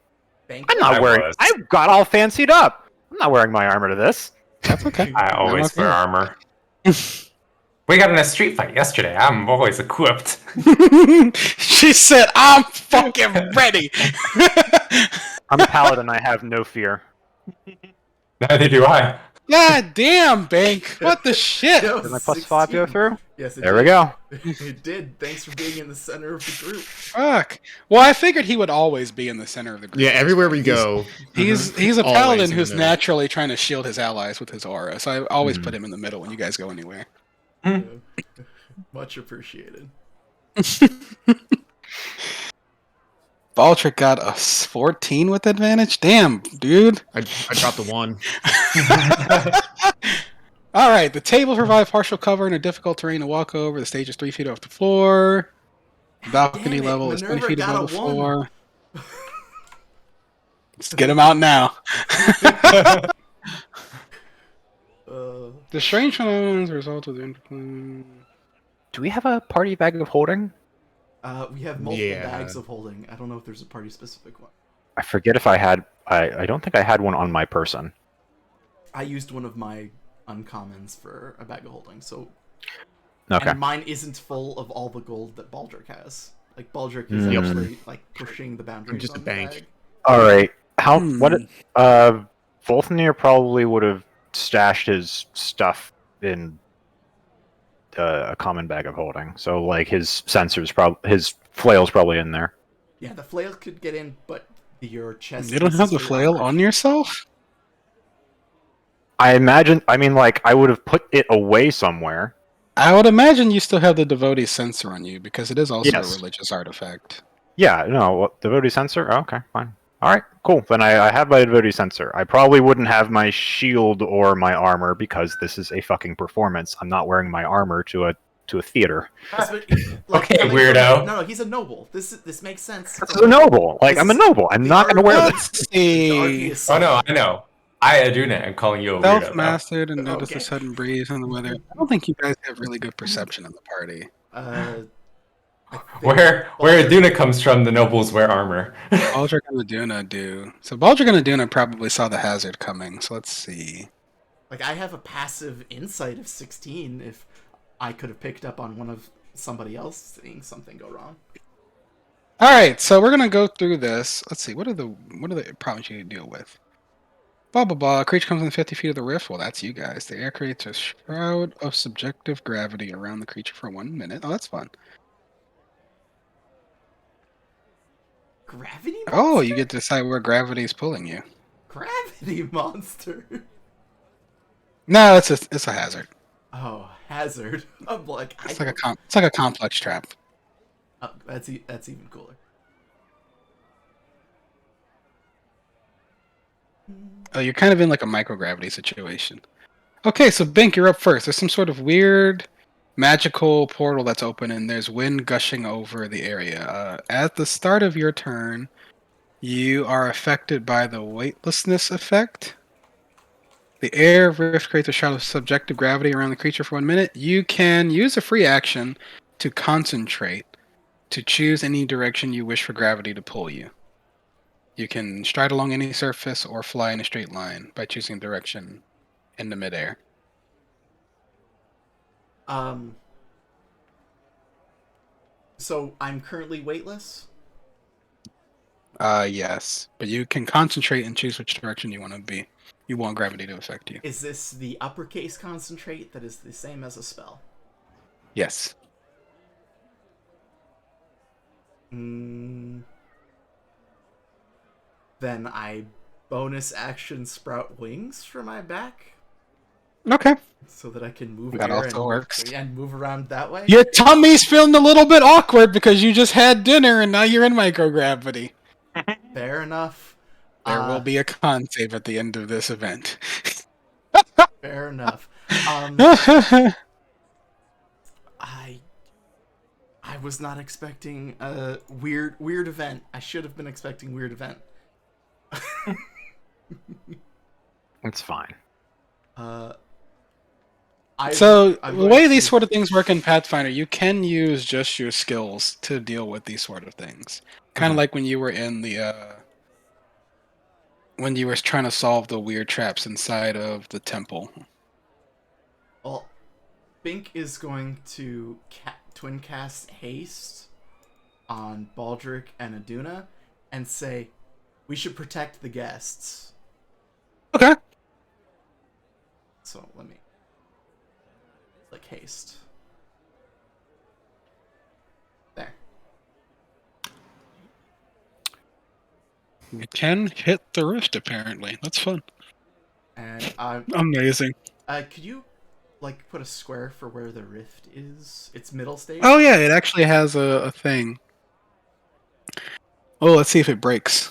Bank. I'm not I wearing. was. I got all fancied up. I'm not wearing my armor to this. That's okay. I always okay. wear armor. We got in a street fight yesterday. I'm always equipped. She said, I'm fucking ready. I'm a paladin. I have no fear. Neither do I. God damn, Bank. What the shit? That Did was my plus 5 go 16. through? Yes, it There did. we go. It did. Thanks for being in the center of the group. Fuck. Well, I figured he would always be in the center of the group. Yeah, everywhere we go. He's a Always paladin in the who's middle. naturally trying to shield his allies with his aura, so I always Mhm. put him in the middle when you guys go anywhere. Much appreciated. Baldric got a 14 with advantage? Damn, dude. I dropped the 1. Alright, the table provides partial cover in a difficult terrain to walk over. The stage is 3 feet off the floor. The balcony Damn it, level is 20 Minerva feet got above the a 1. floor. Let's get him out now. The strange phenomenon is a result of the Do we have a party bag of holding? We have multiple Yeah. bags of holding. I don't know if there's a party specific one. I forget if I had. I don't think I had one on my person. I used one of my uncommons for a bag of holding, so Okay. and mine isn't full of all the gold that Baldric has. Like Baldric is Mm. actually like pushing the boundaries. just on a the bank. bag. All right. How? Hmm. What? Volthnir probably would have stashed his stuff in a common bag of holding. So like his his flail's probably in there. Yeah, the flail could get in, but your chest. You don't have the pieces for flail armor- on yourself? I imagine. I mean, like I would have put it away somewhere. I would imagine you still have the devotee sensor on you because it is also Yes. a religious artifact. Yeah. No. What, devotee sensor. Oh, okay. Fine. All right. Cool. Then I have my devotee sensor. I probably wouldn't have my shield or my armor because this is a fucking performance. I'm not wearing my armor to a theater. Okay, weirdo. No, he's a noble. This makes sense. This is a noble. Like I'm a noble. I'm the not gonna wear art- this. Let's The RP see. is Oh no, I know. I Aduna am calling you a weirdo. though. Self-mastered and notice Okay. the sudden breeze and the weather. I don't think you guys have really good perception of the party. I think Where Baldric- Aduna comes from, the nobles wear armor. Baldric and Aduna do. So Baldric and Aduna probably saw the hazard coming. So let's see. Like I have a passive insight of 16 if I could have picked up on one of somebody else seeing something go wrong. All right, so we're gonna go through this. Let's see. What are the problems you deal with? Blah blah blah. A creature comes within 50 feet of the rift. Well, that's you guys. The air creates a shroud of subjective gravity around the creature for 1 minute. Oh, that's fun. Gravity monster? Oh, you get to decide where gravity's pulling you. Gravity monster. No, it's a hazard. Oh, hazard. I'm like, It's like a complex trap. Oh, that's even cooler. Oh, you're kind of in like a microgravity situation. Okay, so Bink, you're up first. There's some sort of weird magical portal that's open, and there's wind gushing over the area. At the start of your turn, you are affected by the weightlessness effect. The air rift creates a shroud of subjective gravity around the creature for 1 minute. You can use a free action to concentrate to choose any direction you wish for gravity to pull you. You can stride along any surface or fly in a straight line by choosing direction in the midair. So I'm currently weightless? Yes, but you can concentrate and choose which direction you want to be. You want gravity to affect you. Is this the uppercase concentrate that is the same as a spell? Yes. Then I bonus action sprout wings for my back Okay. so that I can move That air also works. and move around that way. Your tummy's feeling a little bit awkward because you just had dinner and now you're in microgravity. Fair enough. There will be a con save at the end of this event. Fair enough. I was not expecting a weird event. I should have been expecting weird event. It's fine. So I'm the going way to- these sort of things work in Pathfinder, you can use just your skills to deal with these sort of things. Kind of like when you were in the when you were trying to solve the weird traps inside of the temple. Well, Bink is going to twin cast haste on Baldric and Aduna and say, "We should protect the guests." Okay. So let me click haste. There. You can hit the rift apparently. That's fun. And Amazing. could you like put a square for where the rift is? It's middle stage. Oh yeah, it actually has a thing. Oh, let's see if it breaks.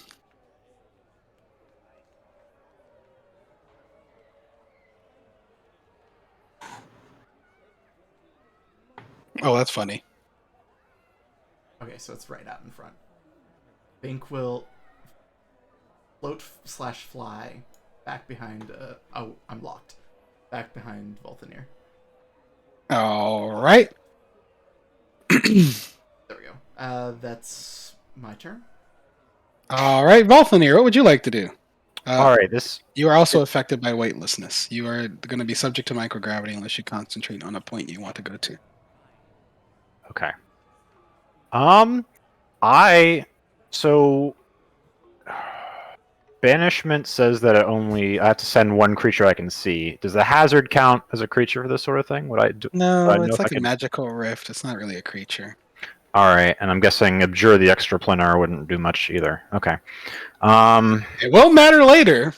Oh, that's funny. Okay, so it's right out in front. Bink will float/fly back behind. Oh, I'm locked. Back behind Volthanir. All right. There we go. That's my turn. All right, Volthanir, what would you like to do? All right, this You are also affected by weightlessness. You are going to be subject to microgravity unless you concentrate on a point you want to go to. okay. So banishment says that I have to send one creature I can see. Does the hazard count as a creature for this sort of thing? Would I do? No, I know it's if I like a can- magical rift. It's not really a creature. All right, and I'm guessing abjure the extraplanar wouldn't do much either. Okay. It will matter later,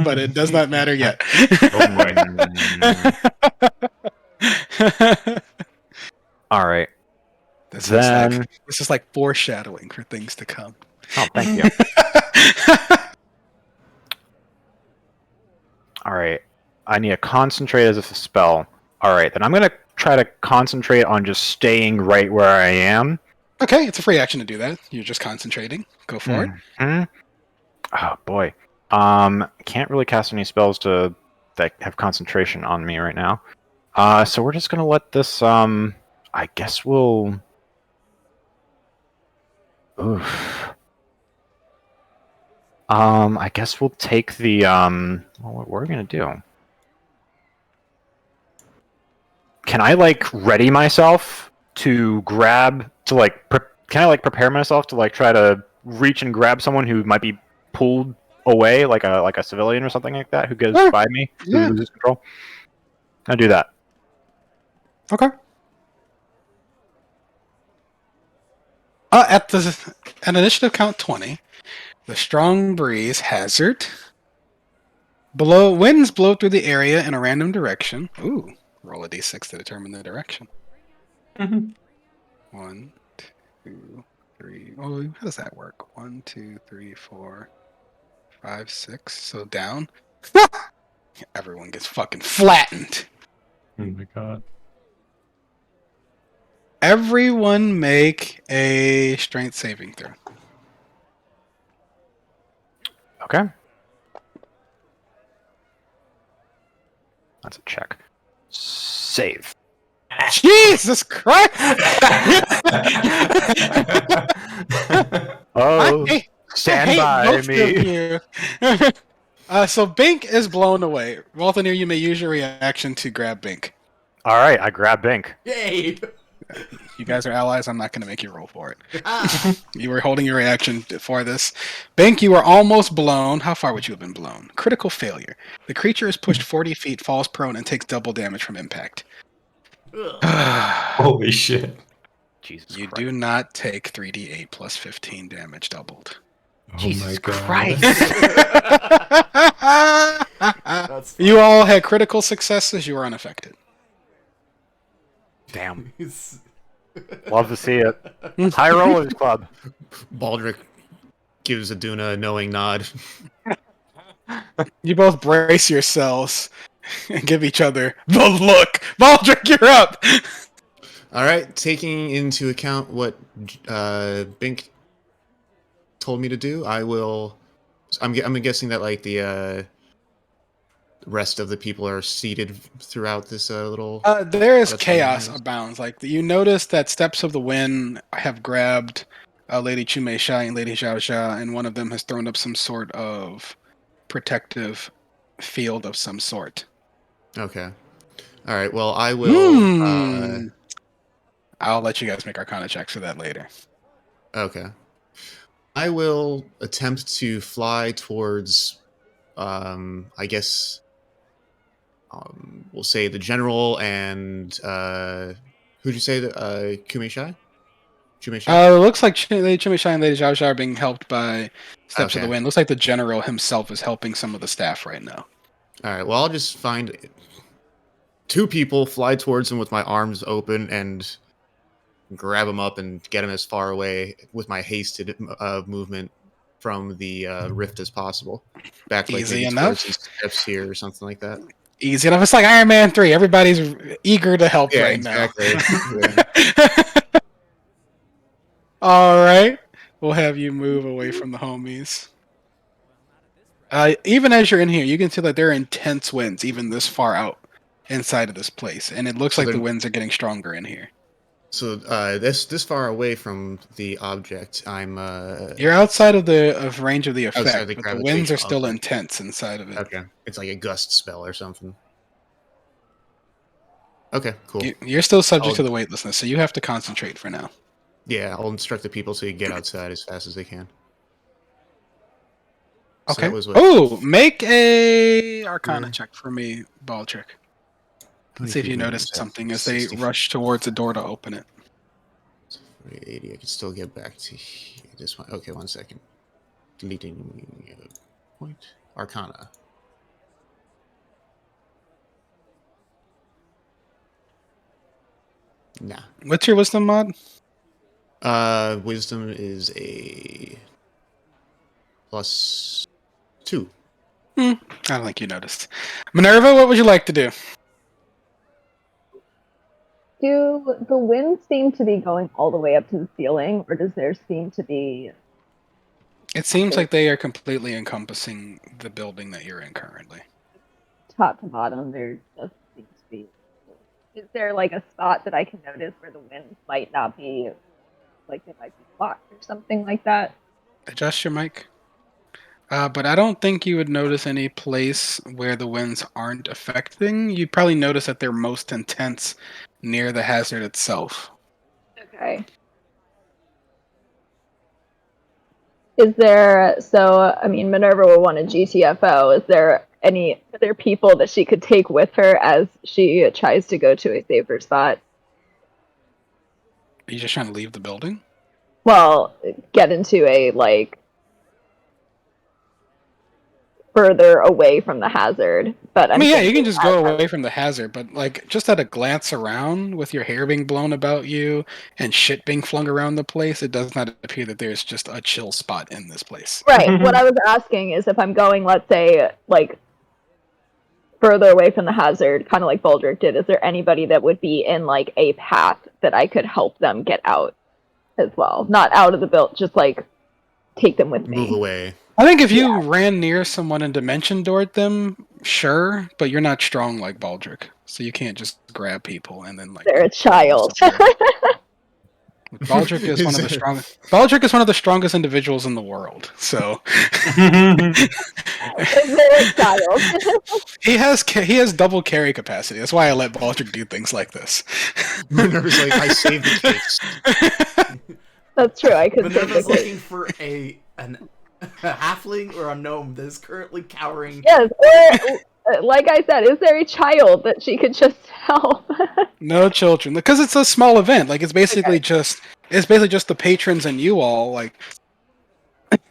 but it does not matter yet. All right. This Then- is like foreshadowing for things to come. Oh, thank you. All right. I need to concentrate as if a spell. All right, then I'm going to try to concentrate on just staying right where I am. Okay, it's a free action to do that. You're just concentrating. Go for it. Mhm. Oh boy. Can't really cast any spells that have concentration on me right now. So we're just going to let this I guess we'll Oof. I guess we'll take the well, what are we gonna do? Can I like ready myself to grab to like can I like prepare myself to like try to reach and grab someone who might be pulled away like a civilian or something like that who goes Yeah. by me who Yeah. loses control? I will do that. Okay. At an initiative count 20, the strong breeze hazard. Winds blow through the area in a random direction. Ooh, roll a d6 to determine the direction. Mhm. 1, 2, 3. Oh, how does that work? 1, 2, 3, 4, 5, 6. So down. Everyone gets fucking flattened. Oh my god. Everyone make a strength saving throw. Okay. That's a check. Save. Jesus Christ! Oh, I stand hate by both me. of you. So Bink is blown away. Walthanir, you may use your reaction to grab Bink. All right, I grab Bink. Yay! You guys are allies. I'm not going to make you roll for it. Ah, You were holding your reaction for this. Bink, you were almost blown. How far would you have been blown? Critical failure. The creature is pushed 40 feet, falls prone, and takes double damage from impact. ugh. Holy shit. Jesus You Christ. do not take 3d8 plus 15 damage doubled. Jesus God. Christ. That's You all had critical successes. You were unaffected. Damn. He's- Love to see it. High Rollers Club. Baldric gives Aduna a knowing nod. You both brace yourselves and give each other the look. Baldric, you're up. All right, taking into account what Bink told me to do, I will. I'm guessing that like the rest of the people are seated throughout this little. There is That's chaos fine. abounds. Like you notice that Steps of the Wind have grabbed Lady Chumei Shai and Lady Zhao Zha, and one of them has thrown up some sort of protective field of some sort. Okay. All right. Well, I will. Hmm. I'll let you guys make Arcana checks for that later. Okay. I will attempt to fly towards. I guess. We'll say the general and who'd you say that? Kumei-shai? Chumei-shai? It looks like Lady Chumei Shai and Lady Zhao Zha are being helped by Steps of Okay. the Wind. Looks like the general himself is helping some of the staff right now. All right. Well, I'll just find two people, fly towards them with my arms open, and grab them up and get them as far away with my hasted movement from the rift as possible. Back like Easy maybe enough. towards these steps here or something like that. Easy enough. It's like Iron Man 3. Everybody's eager to help Yeah, right exactly. now. All right. We'll have you move away from the homies. Even as you're in here, you can see that there are intense winds, even this far out inside of this place. And it looks So like the then- winds are getting stronger in here. So this far away from the object, I'm You're outside of the range of the Outside effect, the but the winds are still gravitational, okay. intense inside of it. okay. It's like a gust spell or something. Okay, cool. You're still subject I'll- to the weightlessness, so you have to concentrate for now. Yeah, I'll instruct the people to get outside as fast as they can. So Okay. that was what- Oh, make a Arcana Yeah. check for me, Baldric. How Let's many see if you people notice is that? something as they 60, rush towards the door to open it. 80. I can still get back to this one. Okay, 1 second. Deleting point. Arcana. Nah. What's your wisdom mod? Wisdom is a +2. I don't think you noticed. Minerva, what would you like to do? Do the winds seem to be going all the way up to the ceiling, or does there seem to be? It seems like they are completely encompassing the building that you're in currently. Top to bottom, there doesn't seem to be. Is there like a spot that I can notice where the winds might not be, like they might be blocked or something like that? Adjust your mic. But I don't think you would notice any place where the winds aren't affecting. You'd probably notice that they're most intense near the hazard itself. Okay. Is there, so, I mean, Minerva will want a GTFO. Is there any other people that she could take with her as she tries to go to a safer spot? Are you just trying to leave the building? well, get into a like further away from the hazard. But I I'm mean, yeah, you thinking can just go away from the hazard, but like just at a glance around with your hair being blown about you and shit being flung around the place, it does not appear that there's just a chill spot in this place. right. What I was asking is if I'm going, let's say, like further away from the hazard, kind of like Baldric did, is there anybody that would be in like a path that I could help them get out as well? Not out of the build, just like take them with Move me. away. I think if you ran near someone and dimension doored them, sure, but you're not strong like Baldric, so you can't just grab people and then like. They're a pull them child. somewhere. Baldric is one of the strongest. Baldric is one of the strongest individuals in the world. So They're a child. he has double carry capacity. That's why I let Baldric do things like this. Minerva's like, I saved the case. That's true. I could take Minerva's the looking for a halfling or a gnome that is currently cowering. Yes, or like I said, is there a child that she could just help? No children, because it's a small event. Like it's basically just the patrons and you all. Like,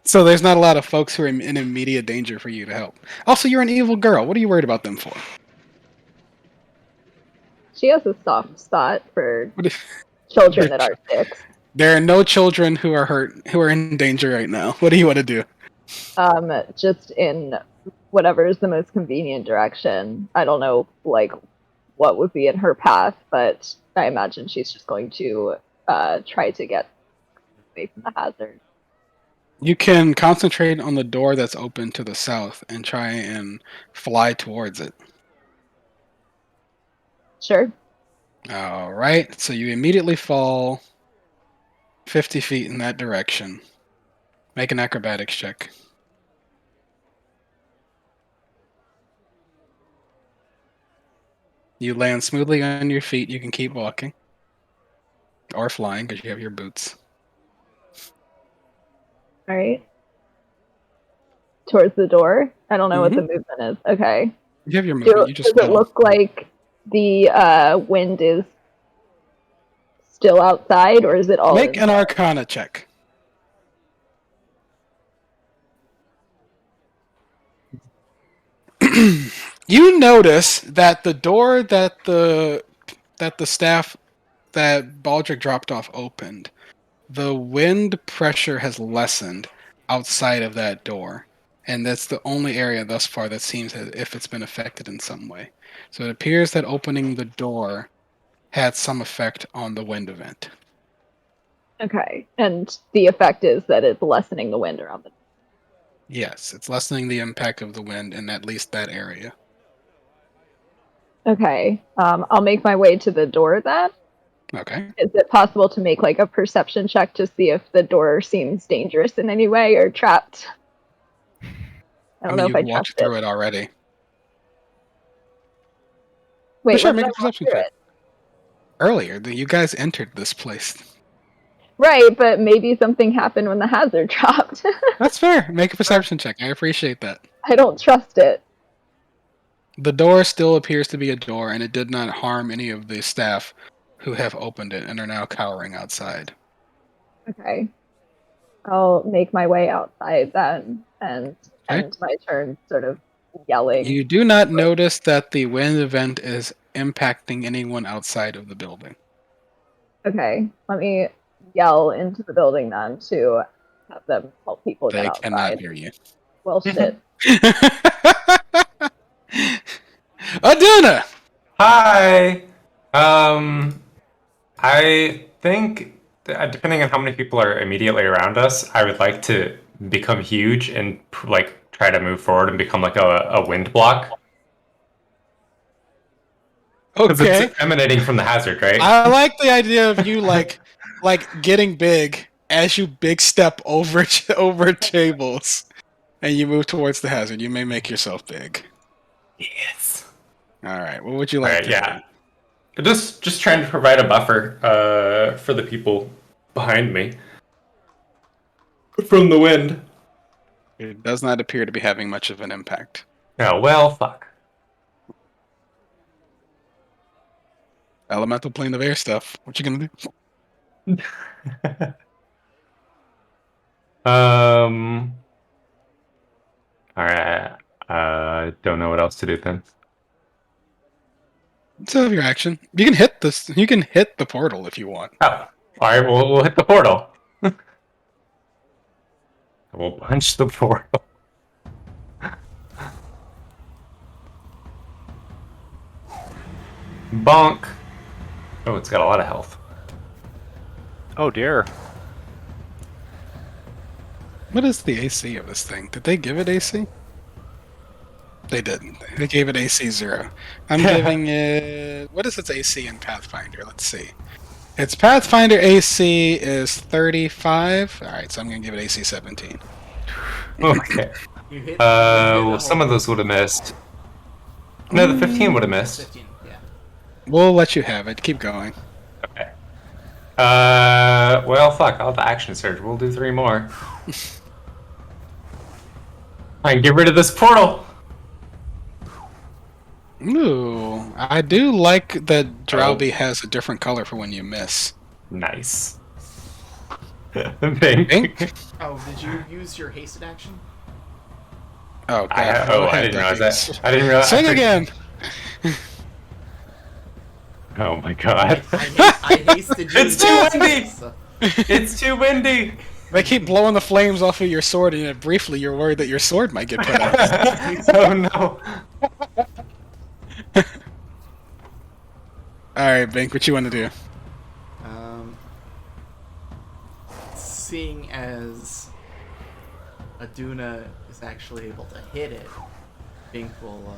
so there's not a lot of folks who are in immediate danger for you to help. Also, you're an evil girl. What are you worried about them for? She has a soft spot for What if- children that are sick. There are no children who are hurt, who are in danger right now. What do you want to do? Just in whatever is the most convenient direction. I don't know, like, what would be in her path, but I imagine she's just going to try to get away from the hazard. You can concentrate on the door that's open to the south and try and fly towards it. Sure. All right. So you immediately fall 50 feet in that direction. Make an acrobatics check. You land smoothly on your feet. You can keep walking. Or flying because you have your boots. All right. Towards the door. I don't know what the movement is. Okay. You have your movement. You just Does it pedal. look like the wind is still outside, or is it all? Make an Arcana check. You notice that the door that the staff that Baldric dropped off opened, the wind pressure has lessened outside of that door, and that's the only area thus far that seems as if it's been affected in some way. So it appears that opening the door had some effect on the wind event. Okay, and the effect is that it's lessening the wind around the. Yes, it's lessening the impact of the wind in at least that area. Okay, I'll make my way to the door then. Okay. Is it possible to make like a perception check to see if the door seems dangerous in any way or trapped? I don't know if I you've walked trust through it. it already. Wait, Sure, when make did a I walk perception through check. it? Earlier, you guys entered this place. Right, but maybe something happened when the hazard dropped. That's fair. Make a perception check. I appreciate that. I don't trust it. The door still appears to be a door, and it did not harm any of the staff who have opened it and are now cowering outside. Okay. I'll make my way outside then and end my turn sort of yelling. You do not notice that the wind event is impacting anyone outside of the building. Okay, let me yell into the building then to have them help people get They outside. cannot hear you. Well, shit. Aduna! Hi. I think depending on how many people are immediately around us, I would like to become huge and like try to move forward and become like a wind block. Because Okay. it's emanating from the hazard, right? I like the idea of you like getting big as you big step over tables and you move towards the hazard. You may make yourself big. Yes. All right. What would you like Alright, to yeah. do? Just trying to provide a buffer for the people behind me from the wind. It does not appear to be having much of an impact. Oh, well, fuck. Elemental plane of air stuff. What you gonna do? All right. Don't know what else to do then. So have your action. You can hit this. You can hit the portal if you want. Oh, all right. We'll hit the portal. We'll punch the portal. Bonk. Oh, it's got a lot of health. Oh dear. What is the AC of this thing? Did they give it AC? They didn't. They gave it AC 0. I'm giving it. What is its AC in Pathfinder? Let's see. Its Pathfinder AC is 35. All right, so I'm gonna give it AC 17. Okay. You hit. Well, some of those would have missed. No, the 15 would have missed. 15. Yeah. We'll let you have it. Keep going. Okay. Well, fuck. I'll have the action surge. We'll do 3 more. I can get rid of this portal. Ooh, I do like that Drowby has a different color for when you miss. Nice. Bink? Oh, did you use your hasted action? Oh, God. I didn't realize that. I didn't realize. Sing again! Oh my god. I hasted you. It's too windy! So- It's too windy. They keep blowing the flames off of your sword, and briefly you're worried that your sword might get put out. Oh no. Alright, Bink, what you want to do? Seeing as Aduna is actually able to hit it, Bink will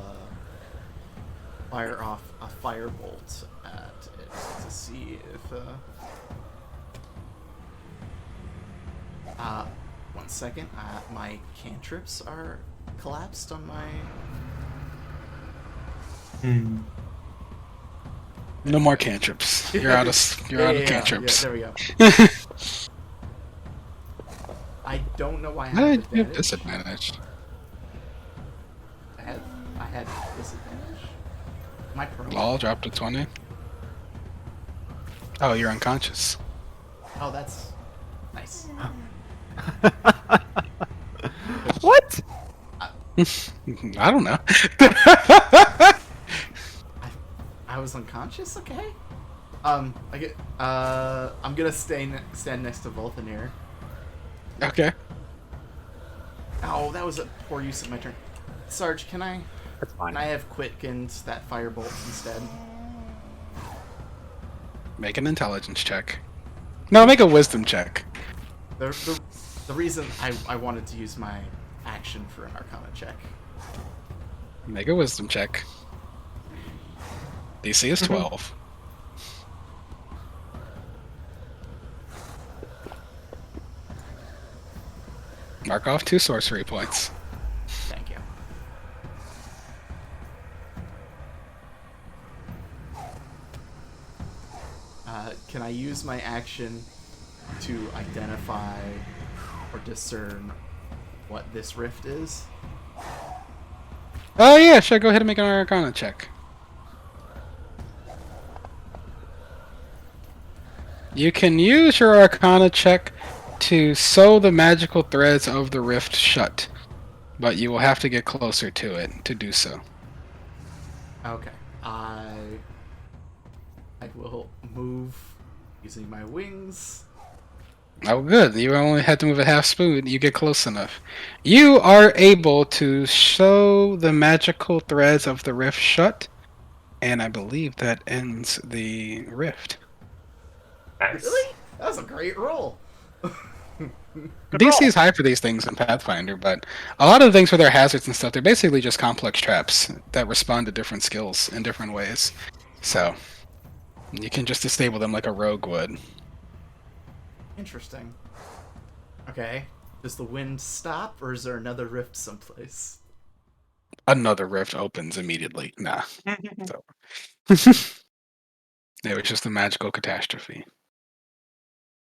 fire off a firebolt at it to see if. 1 second. My cantrips are collapsed on my. No more cantrips. You're out of cantrips. Yeah, there we go. I don't know why I Why have did you have advantage. disadvantage? I had disadvantage. Am I prone? Lol dropped to 20. Oh, you're unconscious. Oh, that's nice. What? I don't know. I was unconscious. Okay. I'm gonna stand next to Volthanir. Okay. Oh, that was a poor use of my turn. Sarge, can I That's fine. have Quitkins that firebolt instead? Make an intelligence check. No, make a wisdom check. The reason I wanted to use my action for an Arcana check. Make a wisdom check. DC is 12. Mark off 2 sorcery points. Thank you. Can I use my action to identify or discern what this rift is? Oh yeah, sure. Go ahead and make an Arcana check. You can use your Arcana check to sew the magical threads of the rift shut, but you will have to get closer to it to do so. Okay. I will move using my wings. Oh, good. You only had to move a half spoon. You get close enough. You are able to sew the magical threads of the rift shut, and I believe that ends the rift. Nice. Really? That was a great roll. DC is high for these things in Pathfinder, but a lot of the things with their hazards and stuff, they're basically just complex traps that respond to different skills in different ways. So, you can just disable them like a rogue would. Interesting. Okay. Does the wind stop, or is there another rift someplace? Another rift opens immediately. Nah. So. It was just a magical catastrophe.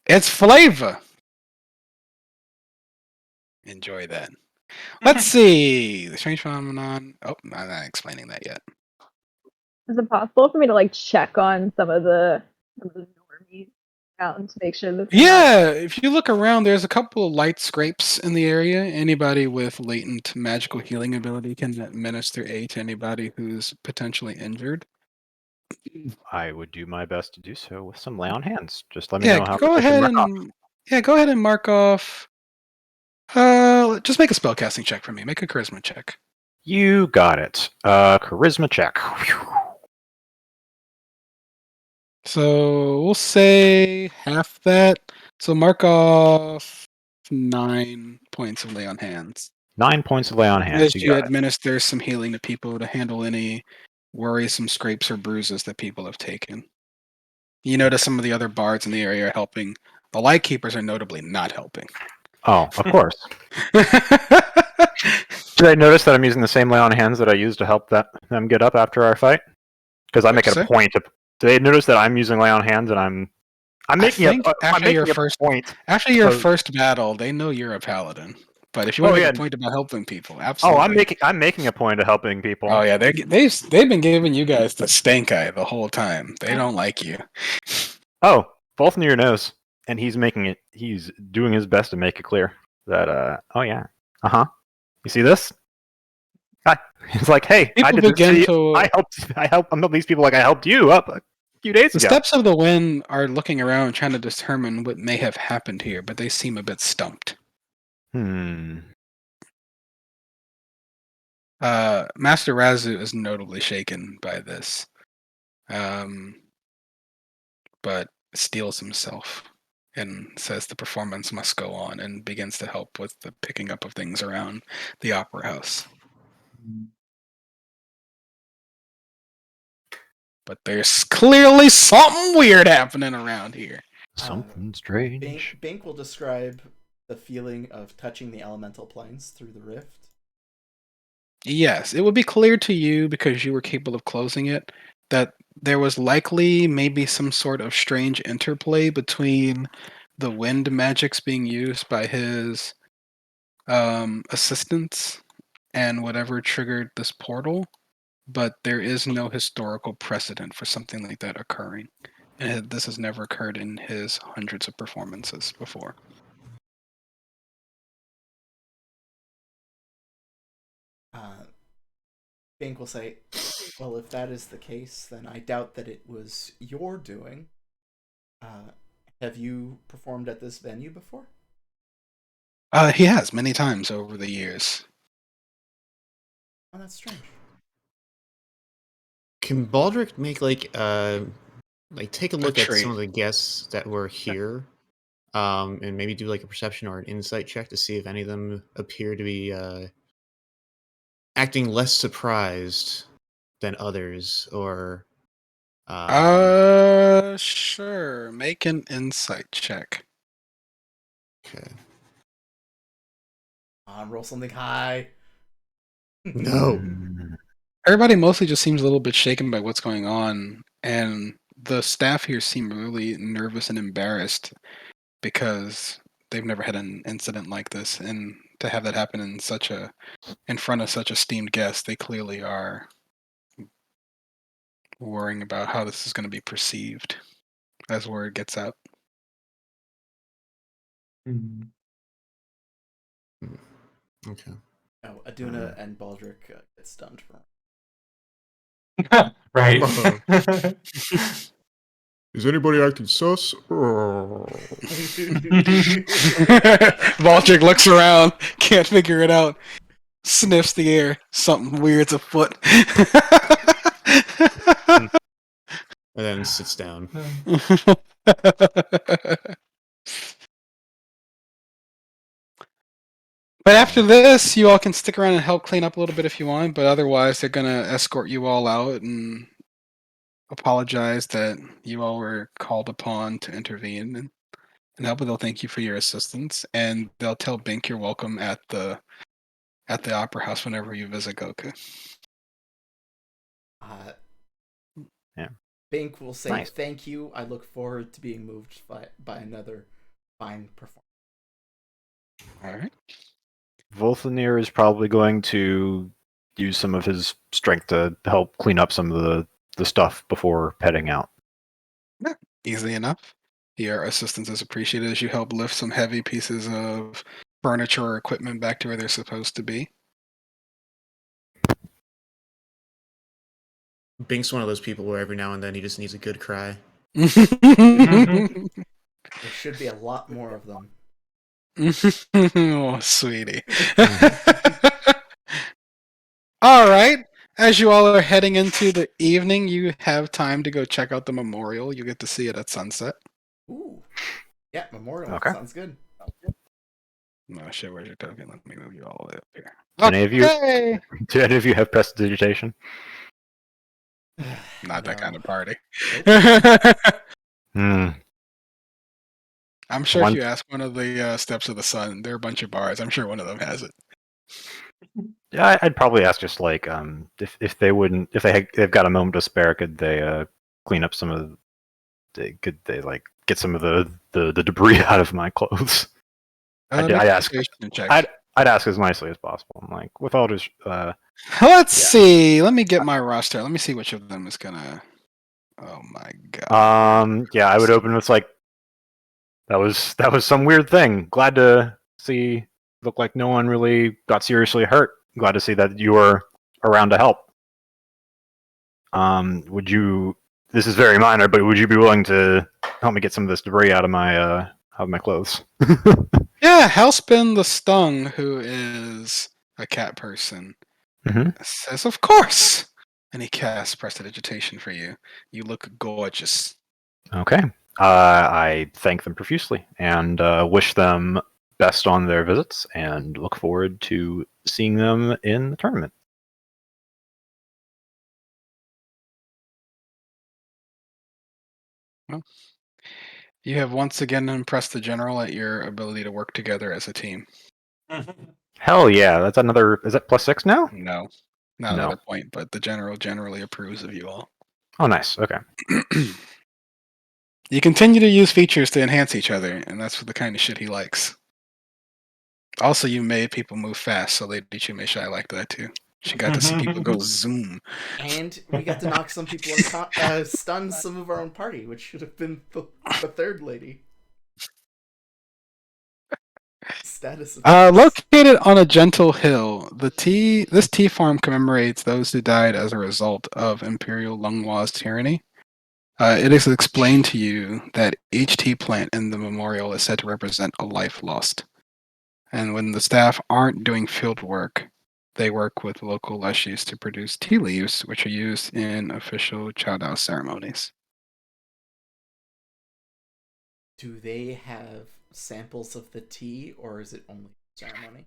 It's flavor! Enjoy that. Let's see. The strange phenomenon. Oh, I'm not explaining that yet. Is it possible for me to like check on some of the normies around to make sure that. Yeah, if you look around, there's a couple of light scrapes in the area. Anybody with latent magical healing ability can administer aid to anybody who's potentially injured. I would do my best to do so with some lay on hands. Just let me know Yeah, how go much I should ahead mark off. and go ahead and mark off. Just make a spellcasting check for me. Make a charisma check. You got it. Charisma check. Whew. So we'll say half that. So mark off 9 points of lay on hands. 9 points of lay on hands. As You you got it. administer some healing to people to handle any worrisome scrapes or bruises that people have taken. You notice some of the other bards in the area are helping. The Lightkeepers are notably not helping. Oh, of course. Did I notice that I'm using the same lay on hands that I used to help them get up after our fight? Because I make it a point to. Do they notice that I'm using lay on hands and I'm making think I'm after making your a first point. After your So- first battle, they know you're a paladin. But if you want Oh, to make yeah. a point about helping people, Oh, absolutely. I'm making a point of helping people. Oh yeah, they've been giving you guys the stink eye the whole time. They don't like you. Oh, Volfnir knows, and he's making it. He's doing his best to make it clear that. Oh yeah. You see this? Hi. He's like, hey, I People did this begin to you. to. I helped these people like I helped you up a few days The ago. steps of the wind are looking around, trying to determine what may have happened here, but they seem a bit stumped. Master Razu is notably shaken by this, but steels himself and says the performance must go on and begins to help with the picking up of things around the opera house. But there's clearly something weird happening around here. Something strange. Bink will describe the feeling of touching the elemental planes through the rift. Yes, it would be clear to you, because you were capable of closing it, that there was likely maybe some sort of strange interplay between the wind magics being used by his assistants and whatever triggered this portal, but there is no historical precedent for something like that occurring. And this has never occurred in his hundreds of performances before. Bink will say, well, if that is the case, then I doubt that it was your doing. Have you performed at this venue before? He has many times over the years. Oh, that's strange. Can Baldric make take a look at trait. some of the guests that were here, and maybe do like a perception or an insight check to see if any of them appear to be acting less surprised than others, or Sure. Make an insight check. okay. Roll something high. No. Everybody mostly just seems a little bit shaken by what's going on, and the staff here seem really nervous and embarrassed because they've never had an incident like this, and to have that happen in front of such esteemed guests, they clearly are worrying about how this is going to be perceived as word gets out. Okay. No, Aduna and Baldric get stunned for Right. Is anybody acting sus? Oh. Baldric looks around, can't figure it out, sniffs the air, something weird's afoot. And then sits down. But after this, you all can stick around and help clean up a little bit if you want, but otherwise they're going to escort you all out and apologize that you all were called upon to intervene and help, but they'll thank you for your assistance, and they'll tell Bink you're welcome at the Opera House whenever you visit Goku. Yeah. Bink will say, Nice. thank you. I look forward to being moved by another fine performance. All right. Volfnir is probably going to use some of his strength to help clean up some of the stuff before heading out. Easy enough. Your assistance is appreciated as you help lift some heavy pieces of furniture or equipment back to where they're supposed to be. Bink's one of those people where every now and then he just needs a good cry. There should be a lot more of them. Oh, sweetie. All right. As you all are heading into the evening, you have time to go check out the memorial. You get to see it at sunset. Ooh. Yeah, memorial. Okay. Sounds good. No shit, where's your token? Let me move you all the way up here. Any of you- Okay. Do any of you have prestidigitation? Not that No. kind of party. Hmm. I'm sure One- if you ask one of the Steps of the Sun, there are a bunch of bars. I'm sure one of them has it. Yeah, I'd probably ask just like if they've got a moment to spare, could they clean up some of could they like get some of the debris out of my clothes? I'd Make ask- persuasion check. I'd ask as nicely as possible. I'm like, with all just Let's see. Let me get my roster. Let me see which of them is gonna. Oh my god. yeah, I would open with like that was some weird thing. Glad to see. Looked like no one really got seriously hurt. Glad to see that you were around to help. Would you? This is very minor, but would you be willing to help me get some of this debris out of my clothes? Yeah, Hellspin the Stung, who is a cat person, says, "Of course." And he casts Prestidigitation for you. You look gorgeous. Okay. I thank them profusely and wish them best on their visits and look forward to seeing them in the tournament. You have once again impressed the general at your ability to work together as a team. Hell yeah, that's another. Is that +6 now? No, not No. another point, but the general generally approves of you all. Oh, nice. Okay. You continue to use features to enhance each other, and that's the kind of shit he likes. Also, you made people move fast, so Lady Chumesha liked that too. She got to see people go zoom. And we got to knock some people stun some of our own party, which should have been the third lady. Status of Located on a gentle hill, this tea farm commemorates those who died as a result of Imperial Lungwa's tyranny. It is explained to you that each tea plant in the memorial is said to represent a life lost. And when the staff aren't doing field work, they work with local leshies to produce tea leaves, which are used in official Chowdao ceremonies. Do they have samples of the tea, or is it only ceremony?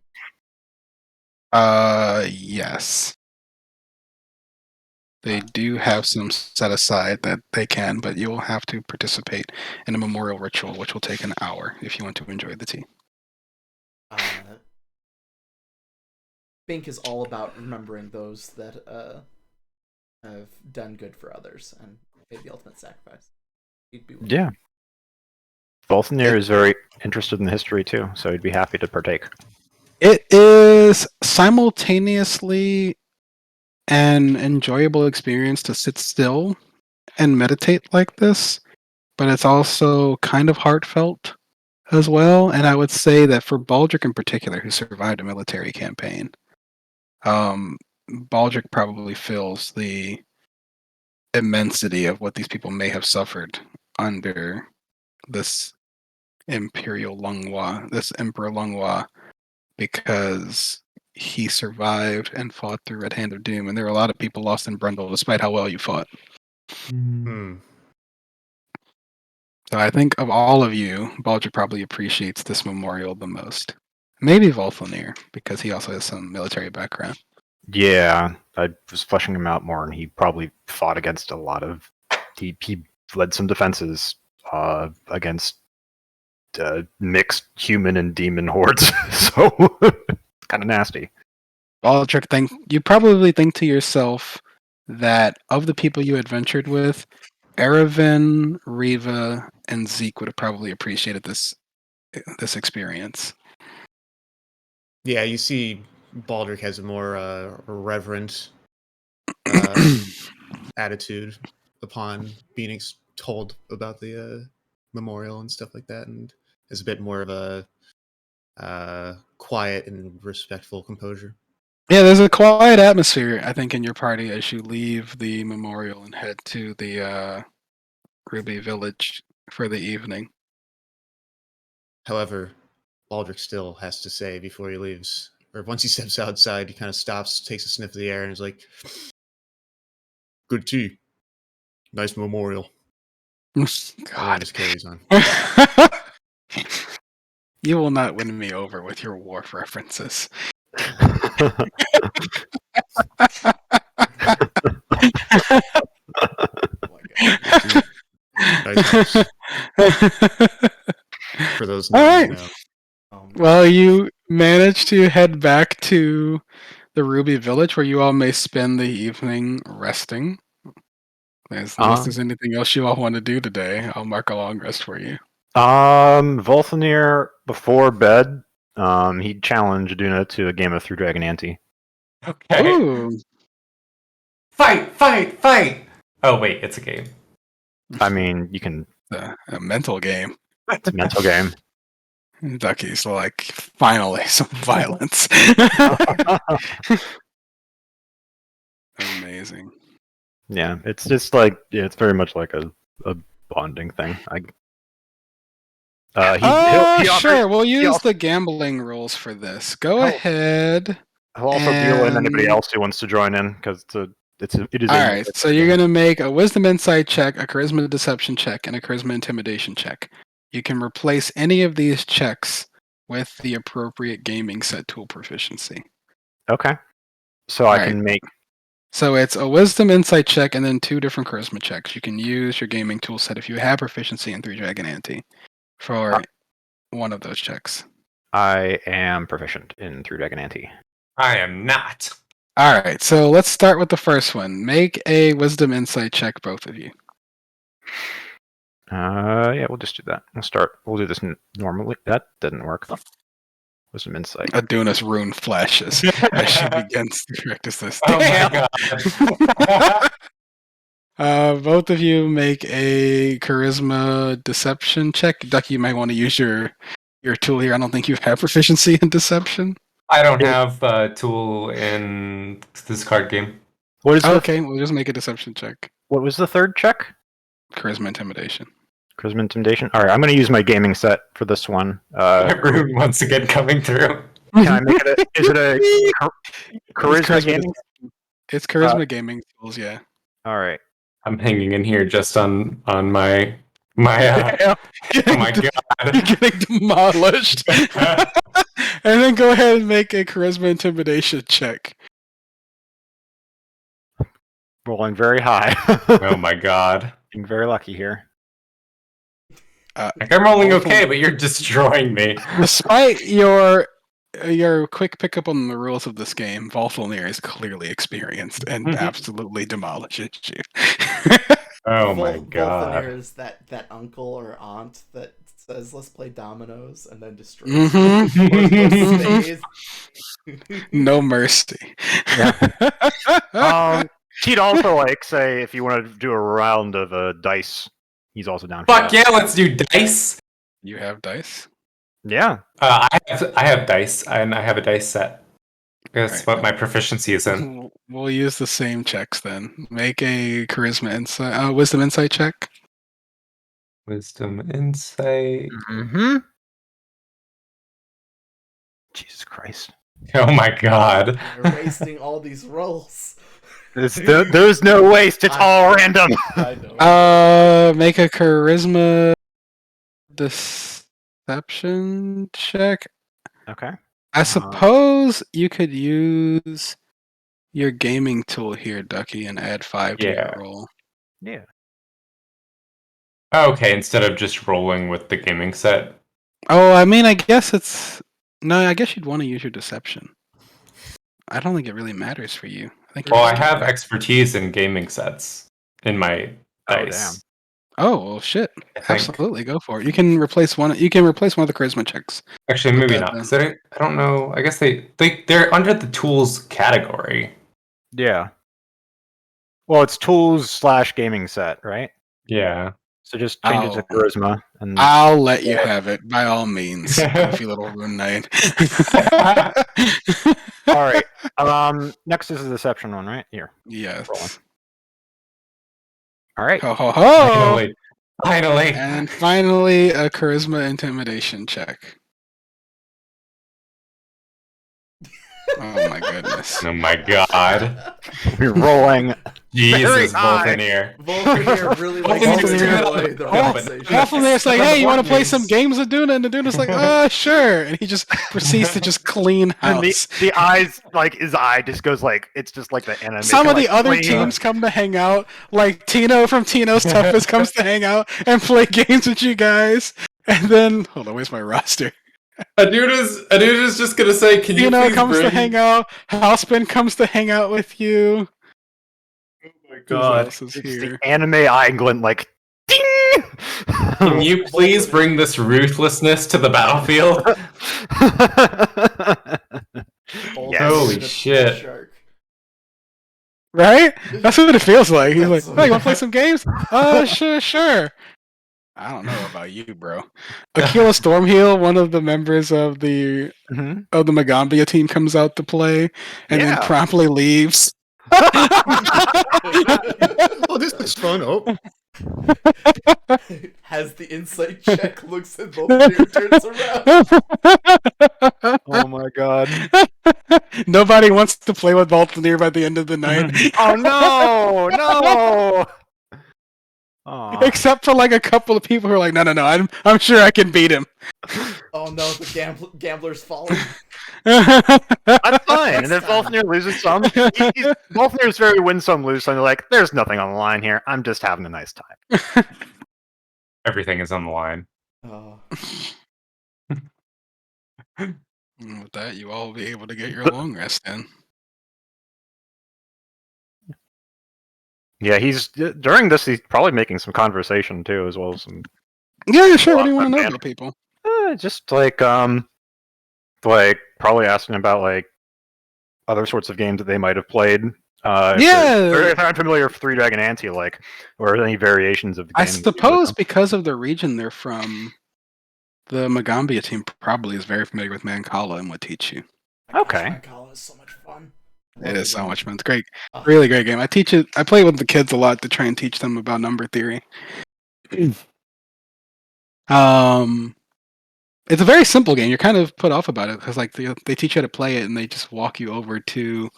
Yes. They do have some set aside that they can, but you will have to participate in a memorial ritual, which will take an hour if you want to enjoy the tea. Bink is all about remembering those that have done good for others and made the ultimate sacrifice. He'd be willing. Yeah. Volthenir is very interested in the history too, so he'd be happy to partake. It is simultaneously an enjoyable experience to sit still and meditate like this, but it's also kind of heartfelt as well. And I would say that for Baldric in particular, who survived a military campaign, Baldric probably feels the immensity of what these people may have suffered under this Imperial Lungwa, this Emperor Lungwa, because he survived and fought through Red Hand of Doom, and there are a lot of people lost in Brundle despite how well you fought. So I think of all of you, Baldric probably appreciates this memorial the most. Maybe Volthenir, because he also has some military background. Yeah, I was fleshing him out more, and he probably fought against a lot of. He led some defenses against mixed human and demon hordes, so kind of nasty. Baldric, you probably think to yourself that of the people you adventured with, Erevan, Riva, and Zeke would have probably appreciated this experience. Yeah, you see, Baldric has a more reverent attitude upon being told about the memorial and stuff like that, and is a bit more of a quiet and respectful composure. Yeah, there's a quiet atmosphere, I think, in your party as you leave the memorial and head to the Ruby Village for the evening. However, Baldric still has to say before he leaves, or once he steps outside, he kind of stops, takes a sniff of the air, and is like, "Good tea, nice memorial." And then God. just carries on. You will not win me over with your war references. Oh my god. Nice. For those All not right. know. Well, you manage to head back to the Ruby Village where you all may spend the evening resting. Unless there's anything else you all want to do today, I'll mark a long rest for you. Volthanir, before bed, he challenged Duna to a game of Through Dragon Ante. Okay. Ooh. Fight, fight, fight! Oh, wait, it's a game. I mean, you can. A mental game. It's a mental game. Ducky's like, finally, some violence. Amazing. Yeah, it's just like it's very much like a bonding thing. Sure. We'll use the gambling rules for this. Go ahead. He'll also deal in anybody and- else who wants to join in because it is. All right. So you're gonna make a Wisdom Insight check, a Charisma Deception check, and a Charisma Intimidation check. You can replace any of these checks with the appropriate gaming set tool proficiency. Okay. So I can make. So it's a Wisdom Insight check and then 2 different Charisma checks. You can use your gaming tool set if you have proficiency in 3 Dragon Ante for one of those checks. I am proficient in Through Dragon Ante. I am not. All right, so let's start with the first one. Make a Wisdom Insight check, both of you. Yeah, we'll just do that. We'll do this normally. That didn't work. Wisdom Insight. Aduna's rune flashes as she begins to practice this. Oh my god. Both of you make a Charisma Deception check. Ducky, you might want to use your tool here. I don't think you have proficiency in Deception. I don't have a tool in this card game. What is Okay, we'll just make a Deception check. What was the third check? Charisma Intimidation. Charisma Intimidation. All right, I'm going to use my gaming set for this one. Rune once again coming through. Can I make it? Is it a charisma gaming? It's Charisma Gaming tools, yeah. All right. I'm hanging in here just on my oh my god. You're getting demolished. And then go ahead and make a Charisma Intimidation check. Rolling very high. Oh my god. Being very lucky here. Like I'm rolling okay, but you're destroying me. Despite your quick pickup on the rules of this game, Volthanir is clearly experienced and absolutely demolishes you. Oh my god. Volthanir is that uncle or aunt that says, "Let's play dominoes," and then destroys Mhm. No mercy. He'd also like say if you want to do a round of dice, he's also down for Fuck that. yeah, let's do dice. You have dice? Yeah. I have dice, and I have a dice set. That's Right. what my proficiency is in. We'll use the same checks then. Make a Charisma Insight, Wisdom Insight check. Wisdom, insight. Mm-hmm. Jesus Christ. Oh my god. You're wasting all these rolls. There's no waste. It's all random. I know. Make a Charisma Deception check. Okay. I suppose you could use your gaming tool here, Ducky, and add 5 to Yeah. your roll. Yeah. Okay, instead of just rolling with the gaming set. Oh, I mean, I guess it's no. I guess you'd want to use your deception. I don't think it really matters for you. I think. Well, I have expertise in gaming sets in my dice. Oh well, shit! I think. Absolutely, go for it. You can replace one. You can replace one of the charisma checks. Actually, maybe that not. then. 'Cause I don't know. I guess they're under the tools category. Yeah. Well, it's tools / gaming set, right? Yeah. So just change it to Oh. charisma, And I'll let you have it by all means, goofy little rune knight. all right. Next is the deception one, right? Here. Yes. Rolling. All right. Ho ho ho! Finally. Finally. And finally, a charisma intimidation check. Oh my goodness. Oh my god. We're rolling. Jesus, high. Voltaneer. Voltaire really likes to enjoy the conversation. Voltaire's like, hey, you want to play some games with Duna? And the Duna's like, sure. And he just proceeds to just clean And house. the eyes, like his eye just goes like, it's just like the anime. Some of the other clean. teams come to hang out. Like Tino from Tino's Toughest comes to hang out and play games with you guys. And then, hold on, where's my roster? Aduda's just gonna say, can you Tino please comes to bring... hang out. Housepin comes to hang out with you. Oh my Who god. else is It's here? the anime eye glint, like, ding! Can you please bring this ruthlessness to the battlefield? Voltaire Yes. Holy is a shit. shark. Right? That's what it feels like. He's like, That's oh, you want to play some games? Sure. I don't know about you, bro. Aquila Stormheal, one of the members of the Mhm. Magambia team, comes out to play and then Yeah. promptly leaves. Oh, this looks fun. Oh, Has the insight check, looks at Voltaire, turns around. Oh my god. Nobody wants to play with Voltaneer by the end of the night. Oh no! No! Aw. Except for like a couple of people who are like, no, I'm sure I can beat him. Oh no, the gambler's falling. That's fine. And if Voltaneer loses some, Voltaneer's very win some, lose some. They're like, there's nothing on the line here. I'm just having a nice time. Everything is on the line. Oh. With that, you all will be able to get your long rest in. Yeah, during this, he's probably making some conversation too, as well as some Yeah, sure. What do you Well, want to know man. about people? just like probably asking about like other sorts of games that they might have played. If they're unfamiliar with Three Dragon Ante, like, or any variations of the I game. suppose because of the region they're from, the Magambia team probably is very familiar with Mancala and would teach you. Okay. Mancala is so much fun. It is so much fun. It's great. Oh. Really great game. I teach it. I play with the kids a lot to try and teach them about number theory. It's a very simple game. You're kind of put off about it because like they teach you how to play it and they just walk you over to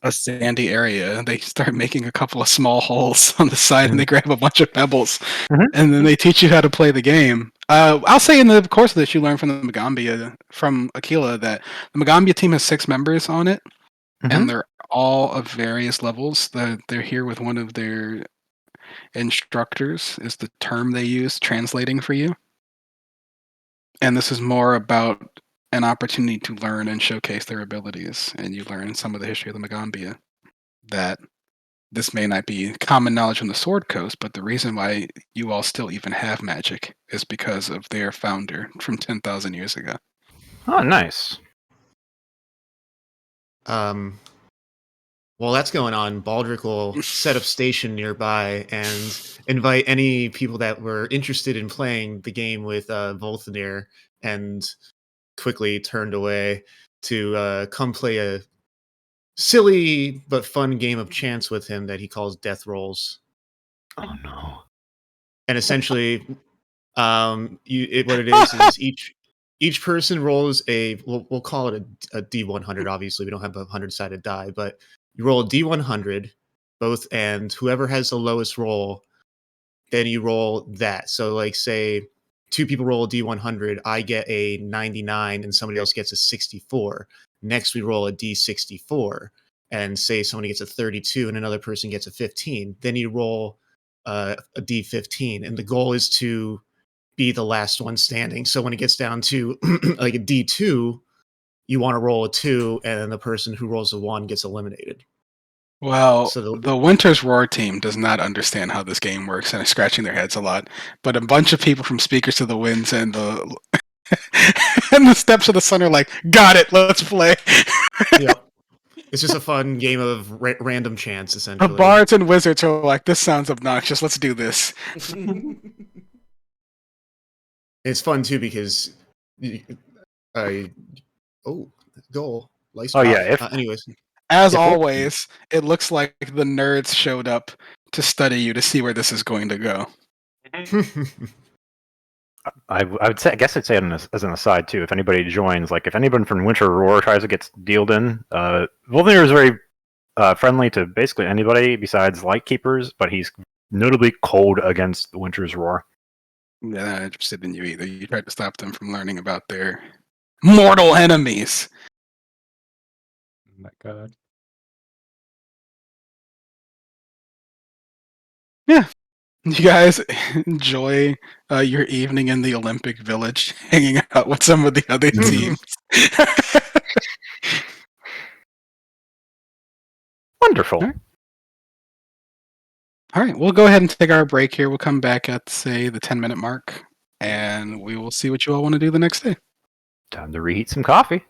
a sandy area. They start making a couple of small holes on the side and they grab a bunch of pebbles Mhm. and then they teach you how to play the game. I'll say in the course of this, you learn from the Magambia, from Aquila, that the Magambia team has 6 members on it. Mhm. And they're all of various levels. They're here with one of their instructors, is the term they use, translating for you. And this is more about an opportunity to learn and showcase their abilities. And you learn some of the history of the Magambia that this may not be common knowledge on the Sword Coast, but the reason why you all still even have magic is because of their founder from 10,000 years ago. Oh, nice. While that's going on, Baldric will set up station nearby and invite any people that were interested in playing the game with Voltaneer, and quickly turned away to come play a silly but fun game of chance with him that he calls Death Rolls. Oh no. And essentially, what it is each person rolls we'll call it a D100. Obviously, we don't have a 100-sided die, but you roll a D100, both, and whoever has the lowest roll, then you roll that. So, like, say 2 people roll a D100, I get a 99, and somebody else gets a 64. Next, we roll a D64, and say somebody gets a 32, and another person gets a 15. Then you roll a D15, and the goal is to be the last one standing. So when it gets down to like a D2, you want to roll a 2, and then the person who rolls a 1 gets eliminated. Well, So the Winter's Roar team does not understand how this game works and are scratching their heads a lot. But a bunch of people from Speakers to the Winds and the and the Steps of the Sun are like, got it, let's play. Yep. It's just a fun game of random chance, The essentially. bards and wizards are like, this sounds obnoxious, let's do this. It's fun too because I goal. Oh, yeah, if- anyways, As If we- always, it looks like the nerds showed up to study you to see where this is going to go. I would say, I guess I'd say it as an aside too. If anybody joins, like if anyone from Winter Roar tries to get dealed in, Volnir is very friendly to basically anybody besides Lightkeepers, but he's notably cold against the Winter's Roar. They're not interested in you either. You tried to stop them from learning about their mortal enemies. Oh my god. You guys enjoy your evening in the Olympic Village, hanging out with some of the other teams. Wonderful. Alright. All right, we'll go ahead and take our break here. We'll come back at, say, the 10-minute mark, and we will see what you all want to do the next day. Time to reheat some coffee.